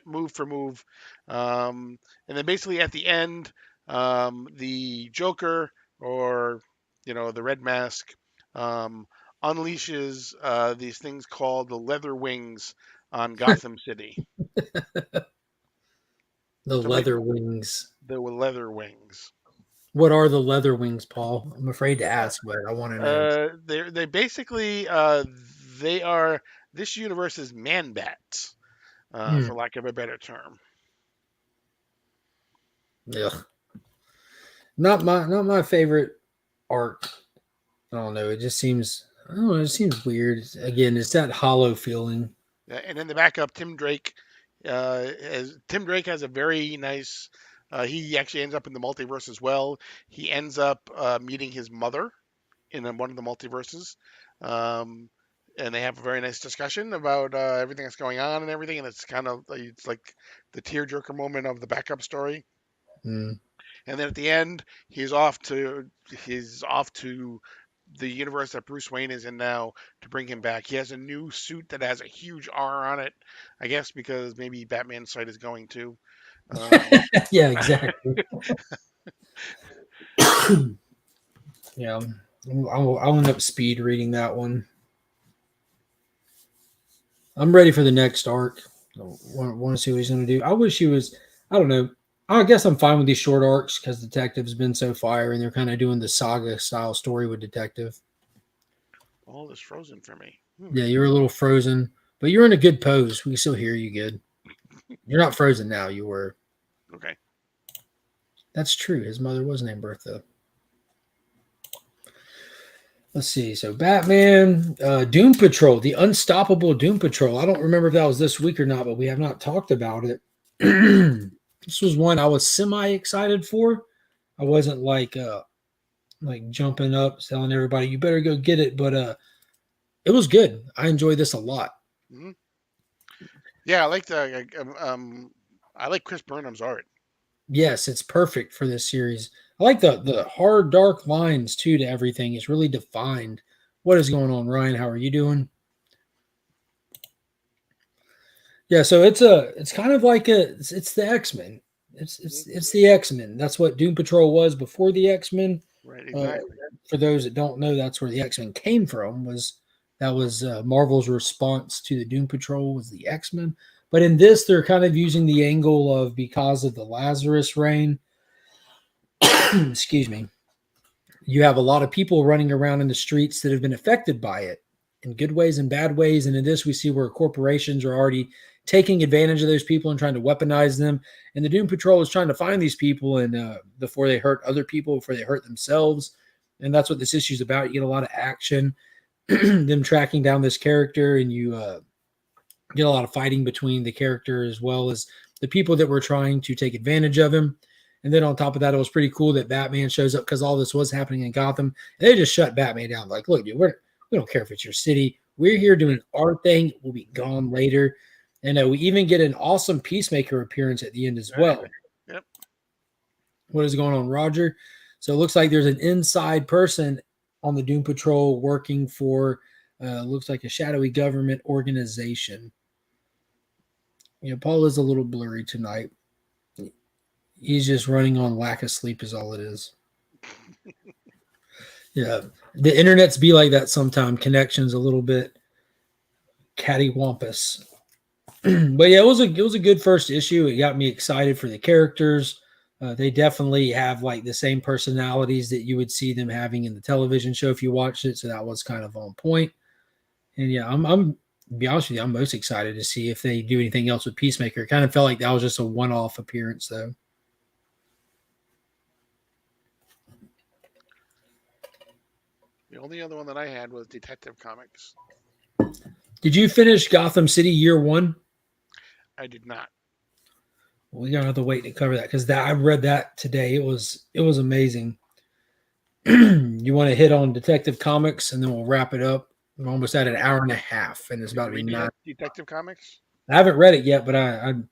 move for move. And then basically at the end, the Joker or the Red Mask um, unleashes these things called the Leather Wings on Gotham City. The So basically, leather wings. the Leather Wings. What are the leather wings, Paul? I'm afraid to ask, but I want to know. They basically they are this universe's man bats, Hmm. for lack of a better term. Ugh. Not my favorite art. I don't know. It just seems I don't know. It seems weird. Again, it's that hollow feeling. And in the backup, Tim Drake has a very nice. He actually ends up in the multiverse as well. He ends up meeting his mother in one of the multiverses, um, and they have a very nice discussion about everything that's going on and everything. And it's like the tearjerker moment of the backup story. Mm. And then at the end, he's off to the universe that Bruce Wayne is in now to bring him back. He has a new suit that has a huge R on it, I guess because maybe Batman's site is going to. Um, Yeah, exactly. Yeah, I'll end up speed reading that one. I'm ready for the next arc. Want to see what he's going to do. I wish he was. I don't know. I guess I'm fine with these short arcs because Detective's been so fire, and they're kind of doing the saga style story with Detective. all is frozen for me. Yeah, you're a little frozen, but you're in a good pose. We can still hear you good. You're not frozen now. You were. Okay. That's true. His mother was named Bertha. Let's see. So Batman, Doom Patrol, the Unstoppable Doom Patrol. I don't remember if that was this week or not, but we have not talked about it. This was one I was semi excited for. I wasn't like jumping up, telling everybody you better go get it, but it was good. I enjoyed this a lot. Hmm. Yeah, I like I like Chris Burnham's art. Yes, it's perfect for this series. I like the hard, dark lines too to everything. It's really defined. What is going on, Ryan? How are you doing? Yeah, so it's kind of like it's the X-Men. It's Hmm. it's it's the X-Men. That's what Doom Patrol was before the X-Men. Right, Uh, exactly. for those that don't know, that's where the X-Men came from. Was Marvel's response to the Doom Patrol was the X-Men. But in this, they're kind of using the angle of because of the Lazarus reign. Excuse me. You have a lot of people running around in the streets that have been affected by it in good ways and bad ways. And in this, we see where corporations are already taking advantage of those people and trying to weaponize them. And the Doom Patrol is trying to find these people and before they hurt other people, before they hurt themselves. And that's what this issue is about. You get a lot of action, them tracking down this character, and you get a lot of fighting between the character as well as the people that were trying to take advantage of him. And then on top of that, it was pretty cool that Batman shows up because all this was happening in Gotham. And they just shut Batman down. Like, look, dude, we don't care if it's your city. We're here doing our thing. We'll be gone later. And we even get an awesome Peacemaker appearance at the end as well. Yep. What is going on, Roger? So it looks like there's an inside person on the Doom Patrol working for, looks like a shadowy government organization. Paul is a little blurry tonight. He's just running on lack of sleep is all it is. Yeah. The internet's be like that sometime. Connection's a little bit cattywampus. But yeah, it was a good first issue. It got me excited for the characters. They definitely have like the same personalities that you would see them having in the television show if you watched it. So that was kind of on point. And yeah, I'm to be honest with you, I'm most excited to see if they do anything else with Peacemaker. It kind of felt like that was just a one-off appearance though. The only other one that I had was Detective Comics. Did you finish Gotham City Year One? I did not. We're gonna have to wait to cover that because I read that today. It was amazing. You want to hit on Detective Comics and then we'll wrap it up. We're almost at an hour and a half, and it's Did you about to be read 9. Detective Comics? I haven't read it yet, but I mean,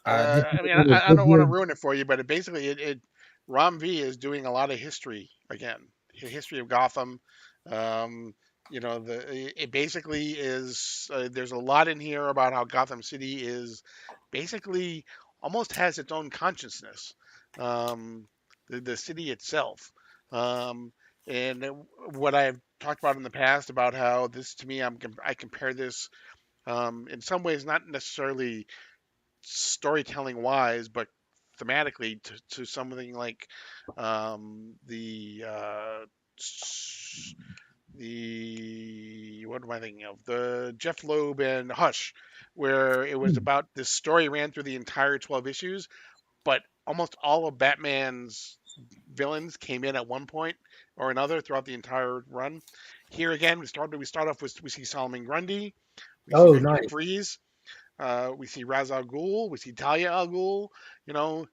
I don't want to ruin it for you, but Rom V is doing a lot of history again, history of Gotham. Um, it basically is. There's a lot in here about how Gotham City is basically almost has its own consciousness. Um, the city itself, and what I've talked about in the past about how this to me, I compare this in some ways not necessarily storytelling wise, but thematically to something like the what am I thinking of? The Jeff Loeb and Hush, where it was about this story ran through the entire 12 issues, but almost all of Batman's villains came in at one point or another throughout the entire run. Here again, we start off with we see Solomon Grundy, we see Victor nice. Freeze, we see Ra's al Ghul, we see Talia al Ghul,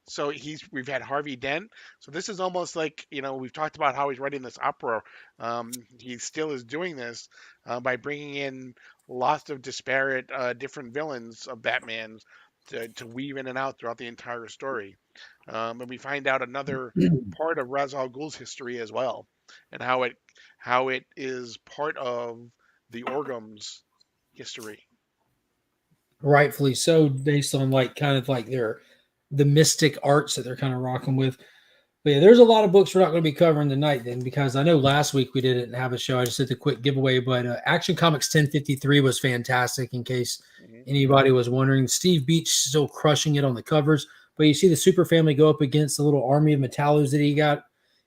so we've had Harvey Dent. So this is almost like, we've talked about how he's writing this opera. He still is doing this by bringing in lots of disparate, different villains of Batman to weave in and out throughout the entire story. And we find out another part of Ra's al Ghul's history as well, and how it is part of the Orgham's history. Rightfully so, based on like kind of like the mystic arts that they're kind of rocking with. But yeah, there's a lot of books we're not going to be covering tonight then, because I know last week we didn't have a show. I just did the quick giveaway, but Action Comics 1053 was fantastic. In case anybody was wondering, Steve Beach still crushing it on the covers. But you see the Super Family go up against the little army of Metallos that he got.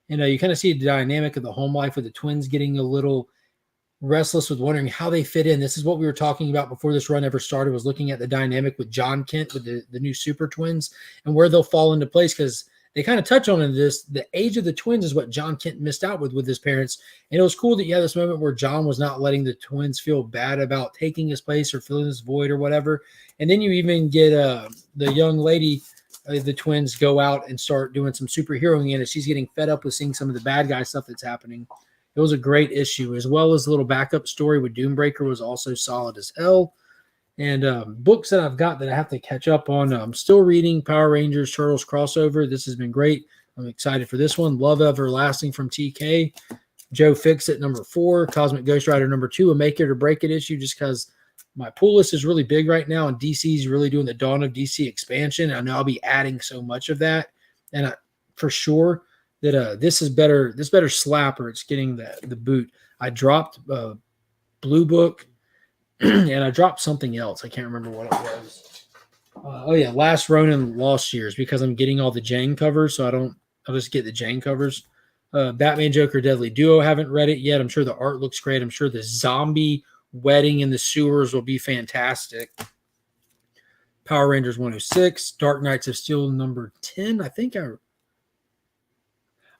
You kind of see the dynamic of the home life with the twins getting a little restless with wondering how they fit in. This is what we were talking about before this run ever started, was looking at the dynamic with John Kent with the new Super Twins and where they'll fall into place, because they kind of touch on in this. The age of the twins is what John Kent missed out with his parents. And it was cool that you had this moment where John was not letting the twins feel bad about taking his place or filling this void or whatever. And then you even get the young lady, the twins go out and start doing some superheroing in it. She's getting fed up with seeing some of the bad guy stuff that's happening. It was a great issue, as well as the little backup story with Doombreaker was also solid as hell. And books that I've got that I have to catch up on. I'm still reading Power Rangers Turtles crossover. This has been great. I'm excited for this one. Love Everlasting from TK. Joe Fixit number 4. Cosmic Ghost Rider number 2. A Make It or Break It issue, just because my pull list is really big right now, and DC's really doing the Dawn of DC expansion. I know I'll be adding so much of that, and for sure that this is better. This better slap, or it's getting the boot. I dropped Blue Book, and I dropped something else. I can't remember what it was. Oh yeah, Last Ronin Lost Years, because I'm getting all the Jane covers, so I'll just get the Jane covers. Batman Joker Deadly Duo, haven't read it yet. I'm sure the art looks great. I'm sure the zombie wedding in the sewers will be fantastic. Power Rangers 106, Dark Knights of Steel number 10. I think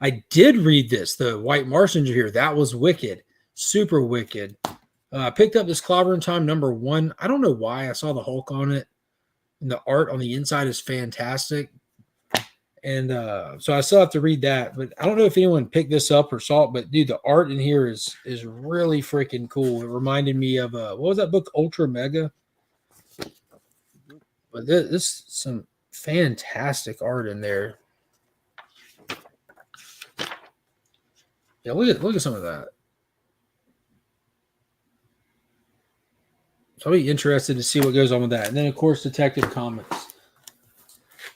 I did read this. The White Martians are here. That was wicked. Super wicked. I picked up this Clobber in Time number 1. I don't know why. I saw the Hulk on it. And the art on the inside is fantastic. And so I still have to read that. But I don't know if anyone picked this up or saw it. But, dude, the art in here is really freaking cool. It reminded me of, what was that book? Ultra Mega? But this is some fantastic art in there. Yeah, look at some of that. So I'll be interested to see what goes on with that. And then, of course, Detective Comics.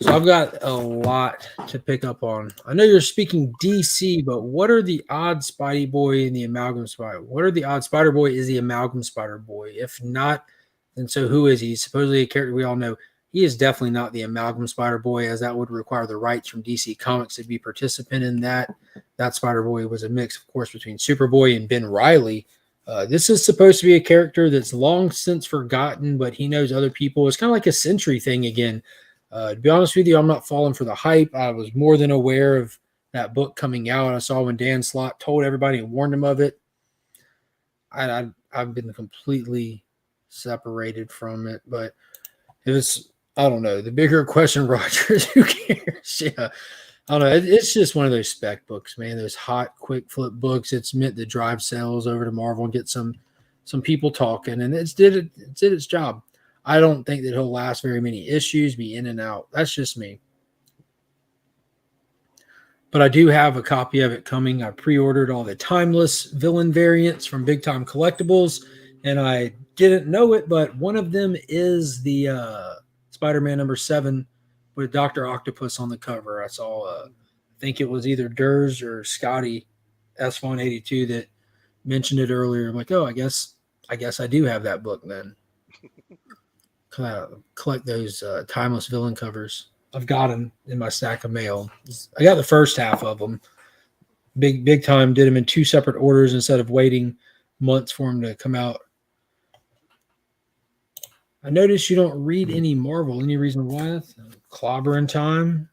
So I've got a lot to pick up on. I know you're speaking DC, but what are the odd Spidey Boy and the Amalgam Spider? What are the odd Spider Boy is the Amalgam Spider Boy? If not, then so who is he? He's supposedly a character we all know. He is definitely not the Amalgam Spider Boy, as that would require the rights from DC Comics to be participant in that. That Spider Boy was a mix, of course, between Superboy and Ben Reilly. This is supposed to be a character that's long since forgotten, but he knows other people. It's kind of like a Sentry thing again. To be honest with you, I'm not falling for the hype. I was more than aware of that book coming out. I saw when Dan Slott told everybody and warned them of it. I've been completely separated from it, but it was, I don't know. The bigger question, Rogers, who cares? Yeah. I don't know. It's just one of those spec books, man. Those hot, quick flip books. It's meant to drive sales over to Marvel and get some people talking, and it did its job. I don't think that he'll last very many issues, be in and out. That's just me. But I do have a copy of it coming. I pre-ordered all the timeless villain variants from Big Time Collectibles, and I didn't know it, but one of them is the Spider-Man number 7 with Dr. Octopus on the cover. I saw, I think it was either Durs or Scotty S182 that mentioned it earlier. I'm like, oh, I guess I do have that book then. Collect those timeless villain covers. I've got them in my stack of mail. I got the first half of them. Big Time did them in 2 separate orders instead of waiting months for them to come out. I noticed you don't read any Marvel. Any reason why? Clobber in Time,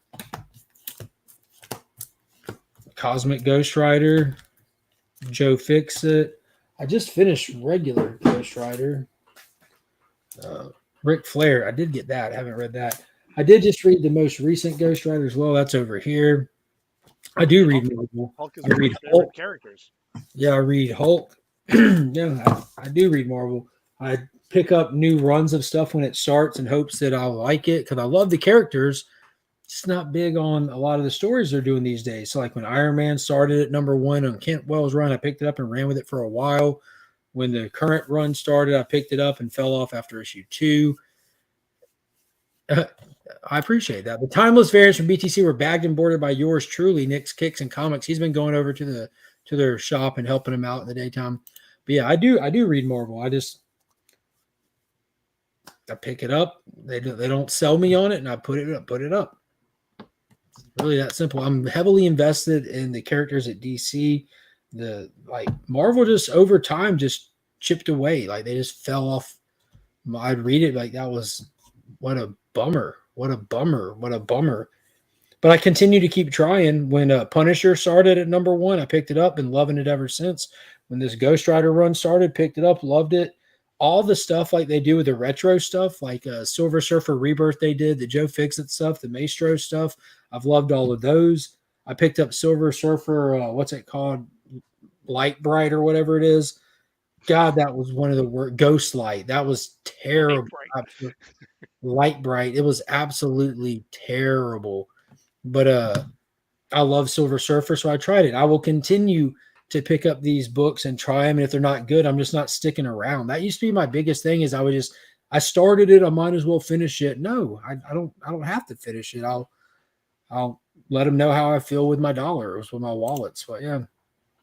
Cosmic Ghost Rider, Joe Fixit. I just finished regular Ghost Rider. Ric Flair. I did get that. I haven't read that. I did just read the most recent Ghost Rider as well. That's over here. I do read Marvel. Hulk is one of my favorite characters. Yeah, I read Hulk. Yeah, I do read Marvel. I pick up new runs of stuff when it starts in hopes that I'll like it because I love the characters. Just not big on a lot of the stories they're doing these days. So like when Iron Man started at number 1 on Kent Wells' run, I picked it up and ran with it for a while. When the current run started, I picked it up and fell off after issue 2. I appreciate that. The timeless variants from BTC were bagged and boarded by yours truly, Nick's Kicks and Comics. He's been going over to their shop and helping them out in the daytime. But yeah, I do read Marvel. I pick it up. They don't sell me on it, and I put it up. It's really that simple. I'm heavily invested in the characters at DC. Marvel just over time just chipped away. Like they just fell off. I'd read it like that was what a bummer. But I continue to keep trying. When Punisher started at #1, I picked it up and loving it ever since. When this Ghost Rider run started, picked it up, loved it. All the stuff like they do with the retro stuff, like Silver Surfer Rebirth they did, the Joe Fixit stuff, the Maestro stuff, I've loved all of those. I picked up Silver Surfer, what's it called? Light Bright or whatever it is. God, that was one of the worst. Ghost Light. That was terrible. Light Bright. It was absolutely terrible. But I love Silver Surfer, so I tried it. I will continue to pick up these books and try them. And if they're not good, I'm just not sticking around. That used to be my biggest thing. Is I started it. I might as well finish it. No, I don't have to finish it. I'll let them know how I feel with my dollars, with my wallets. But yeah,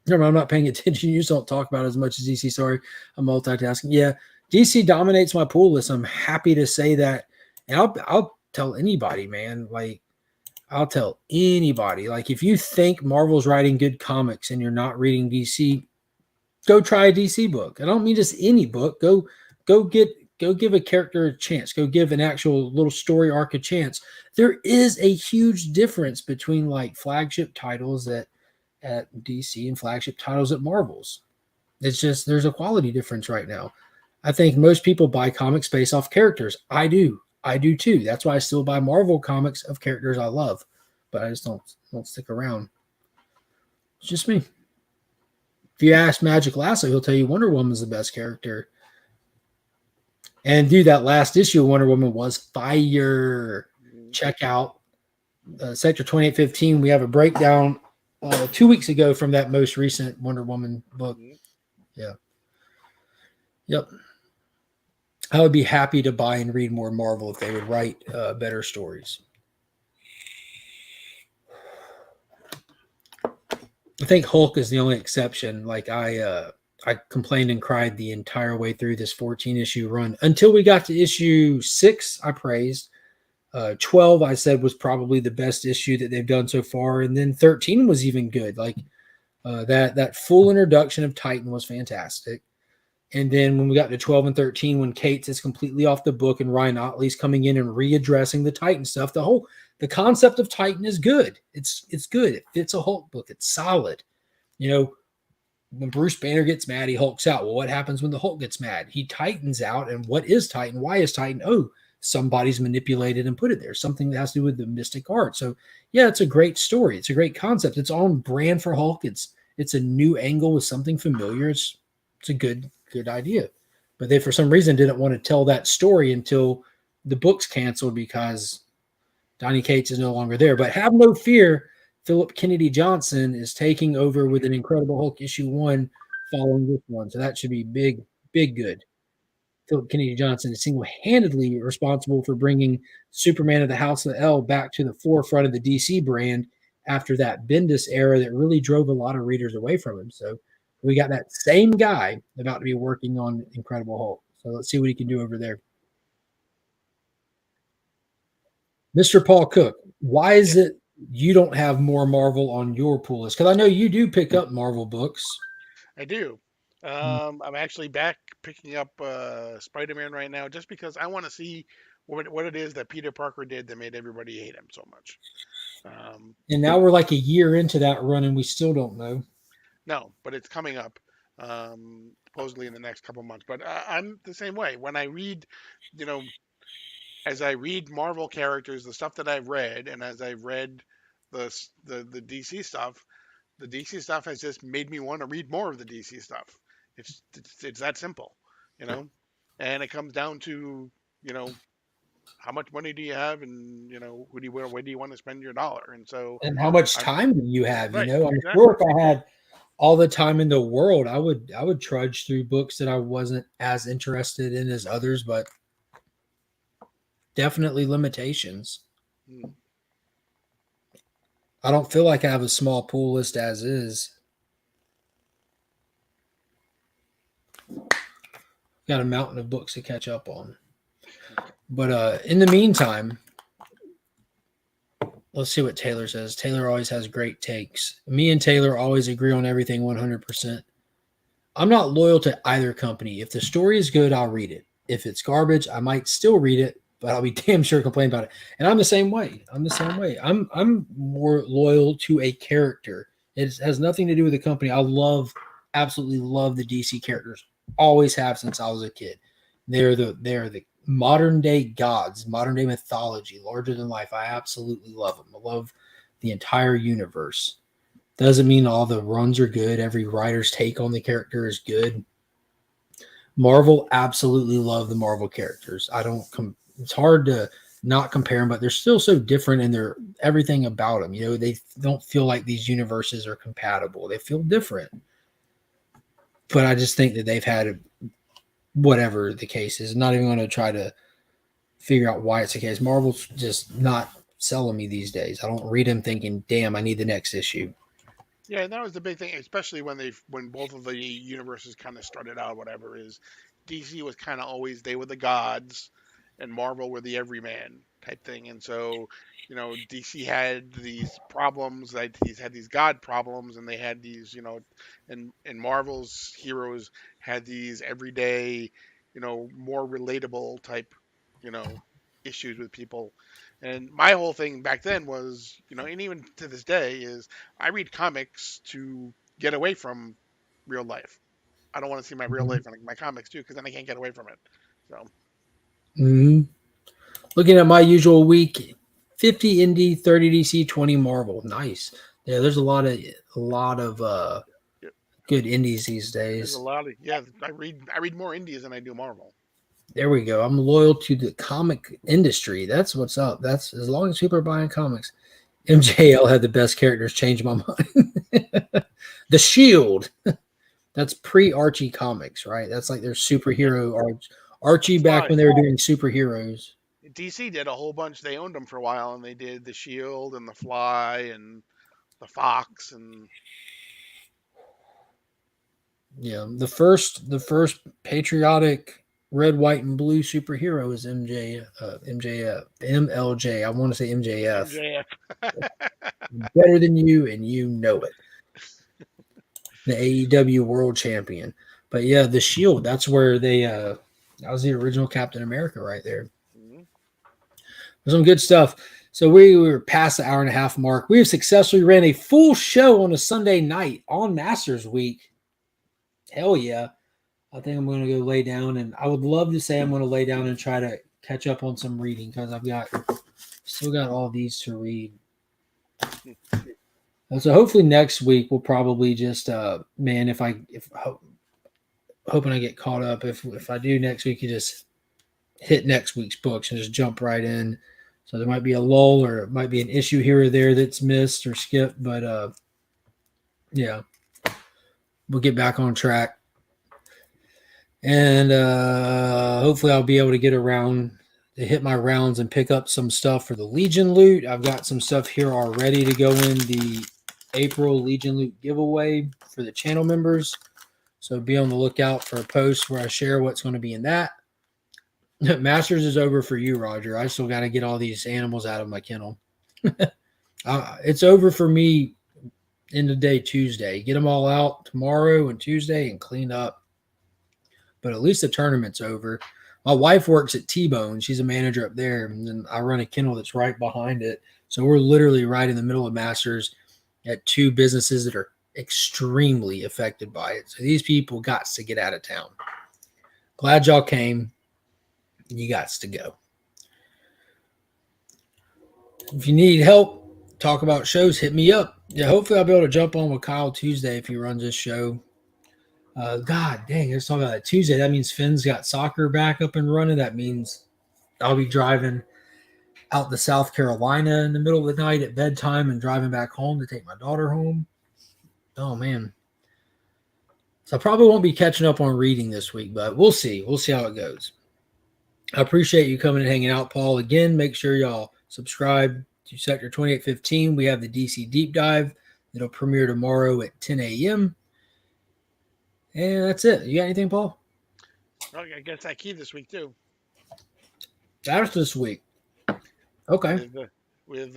no, I'm not paying attention. You just don't talk about it as much as DC. Sorry, I'm multitasking. Yeah, DC dominates my pool list. I'm happy to say that, and I'll tell anybody, man. Like, I'll tell anybody. Like, if you think Marvel's writing good comics and you're not reading DC, go try a DC book. I don't mean just any book. Go give a character a chance. Go give an actual little story arc a chance. There is a huge difference between like flagship titles at DC and flagship titles at Marvel's. It's just there's a quality difference right now. I think most people buy comics based off characters. I do too. That's why I still buy Marvel comics of characters I love, but I just don't stick around. It's just me. If you ask Magic Lasso, he'll tell you Wonder Woman's the best character. And dude, that last issue of Wonder Woman was fire. Check out Sector 2815. We have a breakdown 2 weeks ago from that most recent Wonder Woman book. Yeah. Yep. I would be happy to buy and read more Marvel if they would write better stories. I think Hulk is the only exception. Like I complained and cried the entire way through this 14-issue run until we got to issue 6. I praised 12. I said was probably the best issue that they've done so far, and then 13 was even good. Like that full introduction of Titan was fantastic. And then when we got to 12 and 13, when Cates is completely off the book and Ryan Otley's coming in and readdressing the Titan stuff, the concept of Titan is good. It's good. It fits a Hulk book. It's solid. You know, when Bruce Banner gets mad, he hulks out. Well, what happens when the Hulk gets mad? He tightens out. And what is Titan? Why is Titan? Oh, somebody's manipulated and put it there. Something that has to do with the mystic art. So yeah, it's a great story. It's a great concept. It's on brand for Hulk. It's a new angle with something familiar. It's a good idea. But they, for some reason, didn't want to tell that story until the book's canceled because Donny Cates is no longer there. But have no fear, Philip Kennedy Johnson is taking over with an Incredible Hulk issue 1 following this one. So that should be big good. Philip Kennedy Johnson is single-handedly responsible for bringing Superman of the House of L back to the forefront of the DC brand after that Bendis era that really drove a lot of readers away from him. So we got that same guy about to be working on Incredible Hulk. So let's see what he can do over there. Mr. Paul Cook, why is it you don't have more Marvel on your pool list? Because I know you do pick up Marvel books. I do. I'm actually back picking up Spider-Man right now just because I want to see what it is that Peter Parker did that made everybody hate him so much. And now we're like a year into that run and we still don't know. No, but it's coming up supposedly in the next couple months. But I'm the same way. When I read, as I read Marvel characters, the stuff that I've read, and as I've read the DC stuff, the DC stuff has just made me want to read more of the DC stuff. It's that simple, And it comes down to, how much money do you have, and where do you want to spend your dollar, and how much time do you have? Right, I'm exactly. sure if I had all the time in the world, I would trudge through books that I wasn't as interested in as others, but definitely limitations. I don't feel like I have a small pool list as is. Got a mountain of books to catch up on. But in the meantime, let's see what Taylor says. Taylor always has great takes. Me and Taylor always agree on everything 100%. I'm not loyal to either company. If the story is good, I'll read it. If it's garbage, I might still read it, but I'll be damn sure complain about it. And I'm the same way. I'm more loyal to a character. It has nothing to do with the company. Absolutely love the DC characters. Always have since I was a kid. They're the modern day gods, modern day mythology, larger than life. I absolutely love them. I love the entire universe. Doesn't mean all the runs are good. Every writer's take on the character is good. Marvel, absolutely love the Marvel characters. It's hard to not compare them, but they're still so different in their everything about them. They don't feel like these universes are compatible. They feel different. But I just think that they've had whatever the case is. I'm not even going to try to figure out why it's the case. Marvel's just not selling me these days. I don't read them thinking, damn, I need the next issue. Yeah, and that was the big thing, especially when both of the universes kind of started out. Whatever is, DC was kind of always they were the gods, and Marvel were the everyman type thing. And so, DC had these problems, like these had these god problems, and they had these, and Marvel's heroes had these everyday, more relatable type, you know, issues with people. And my whole thing back then was, and even to this day is I read comics to get away from real life. I don't want to see my real life in my comics too, because then I can't get away from it. So, Mm-hmm. Looking at my usual week, 50 indie, 30 DC, 20 Marvel. Nice. Yeah, there's a lot of yeah, good indies these there's a days. lot of I read more indies than I do Marvel. There we go. I'm loyal to the comic industry. That's what's up. That's as long as people are buying comics. MJL had the best characters. Changed my mind. The Shield. That's pre-Archie comics, right? That's like their Yeah, superhero Archie that's back why when they were doing superheroes. DC did a whole bunch. They owned them for a while, and they did the Shield and the Fly and the Fox and Yeah, the first patriotic red, white, and blue superhero is MLJ. I want to say MJF. MJF. Better than you, and you know it. The AEW World Champion. But yeah, the Shield. That's where that was the original Captain America right there. Mhm. Some good stuff. So we were past the hour and a half mark. We have successfully ran a full show on a Sunday night on Masters Week. Hell yeah. I think I'm going to go lay down, and I would love to say I'm going to lay down and try to catch up on some reading because still got all these to read. And so hopefully next week we'll probably just hoping I get caught up. If I do next week, you just hit next week's books and just jump right in. So there might be a lull or it might be an issue here or there that's missed or skipped, but yeah, we'll get back on track. And hopefully I'll be able to get around to hit my rounds and pick up some stuff for the Legion loot. I've got some stuff here already to go in the April Legion loot giveaway for the channel members. So be on the lookout for a post where I share what's going to be in that. Masters is over for you, Roger. I still got to get all these animals out of my kennel. It's over for me in the day Tuesday. Get them all out tomorrow and Tuesday and clean up. But at least the tournament's over. My wife works at T-Bone. She's a manager up there, and then I run a kennel that's right behind it. So we're literally right in the middle of Masters at two businesses that are extremely affected by it. So these people got to get out of town. Glad y'all came. You got to go. If you need help, talk about shows, hit me up. Yeah, hopefully I'll be able to jump on with Kyle Tuesday if he runs this show. God dang, let's talk about that Tuesday. That means Finn's got soccer back up and running. That means I'll be driving out to South Carolina in the middle of the night at bedtime and driving back home to take my daughter home. Oh, man. So I probably won't be catching up on reading this week, but we'll see. We'll see how it goes. I appreciate you coming and hanging out, Paul. Again, make sure y'all subscribe to Sector 2815. We have the DC Deep Dive. It'll premiere tomorrow at 10 a.m. And that's it. You got anything, Paul? Well, I guess that key this week too. That's this week. Okay. With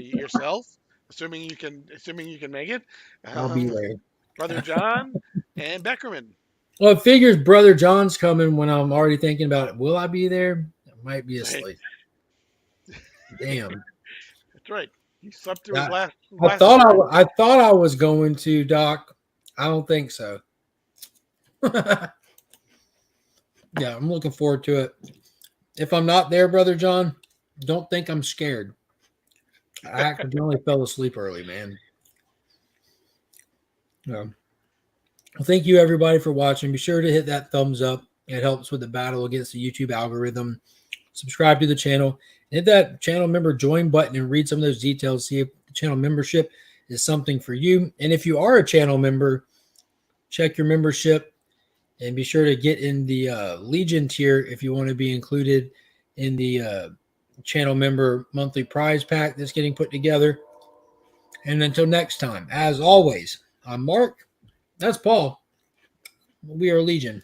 yourself, assuming you can make it. I'll be there. Brother John and Beckerman. Well, it figures Brother John's coming when I'm already thinking about it. Will I be there? Might be So, hey, asleep. Damn. that's right. He slept through his Yeah. last. I last thought appearance. I thought I was going to, Doc. I don't think so. Yeah, I'm looking forward to it. If I'm not there, Brother John, don't think I'm scared. I accidentally fell asleep early, man. Well, thank you everybody for watching. Be sure to hit that thumbs up. It helps with the battle against the YouTube algorithm. Subscribe to the channel. Hit that channel member join button and read some of those details. See if the channel membership is something for you. And if you are a channel member, check your membership and be sure to get in the Legion tier if you want to be included in the channel member monthly prize pack that's getting put together. And until next time, as always, I'm Mark. That's Paul. We are Legion.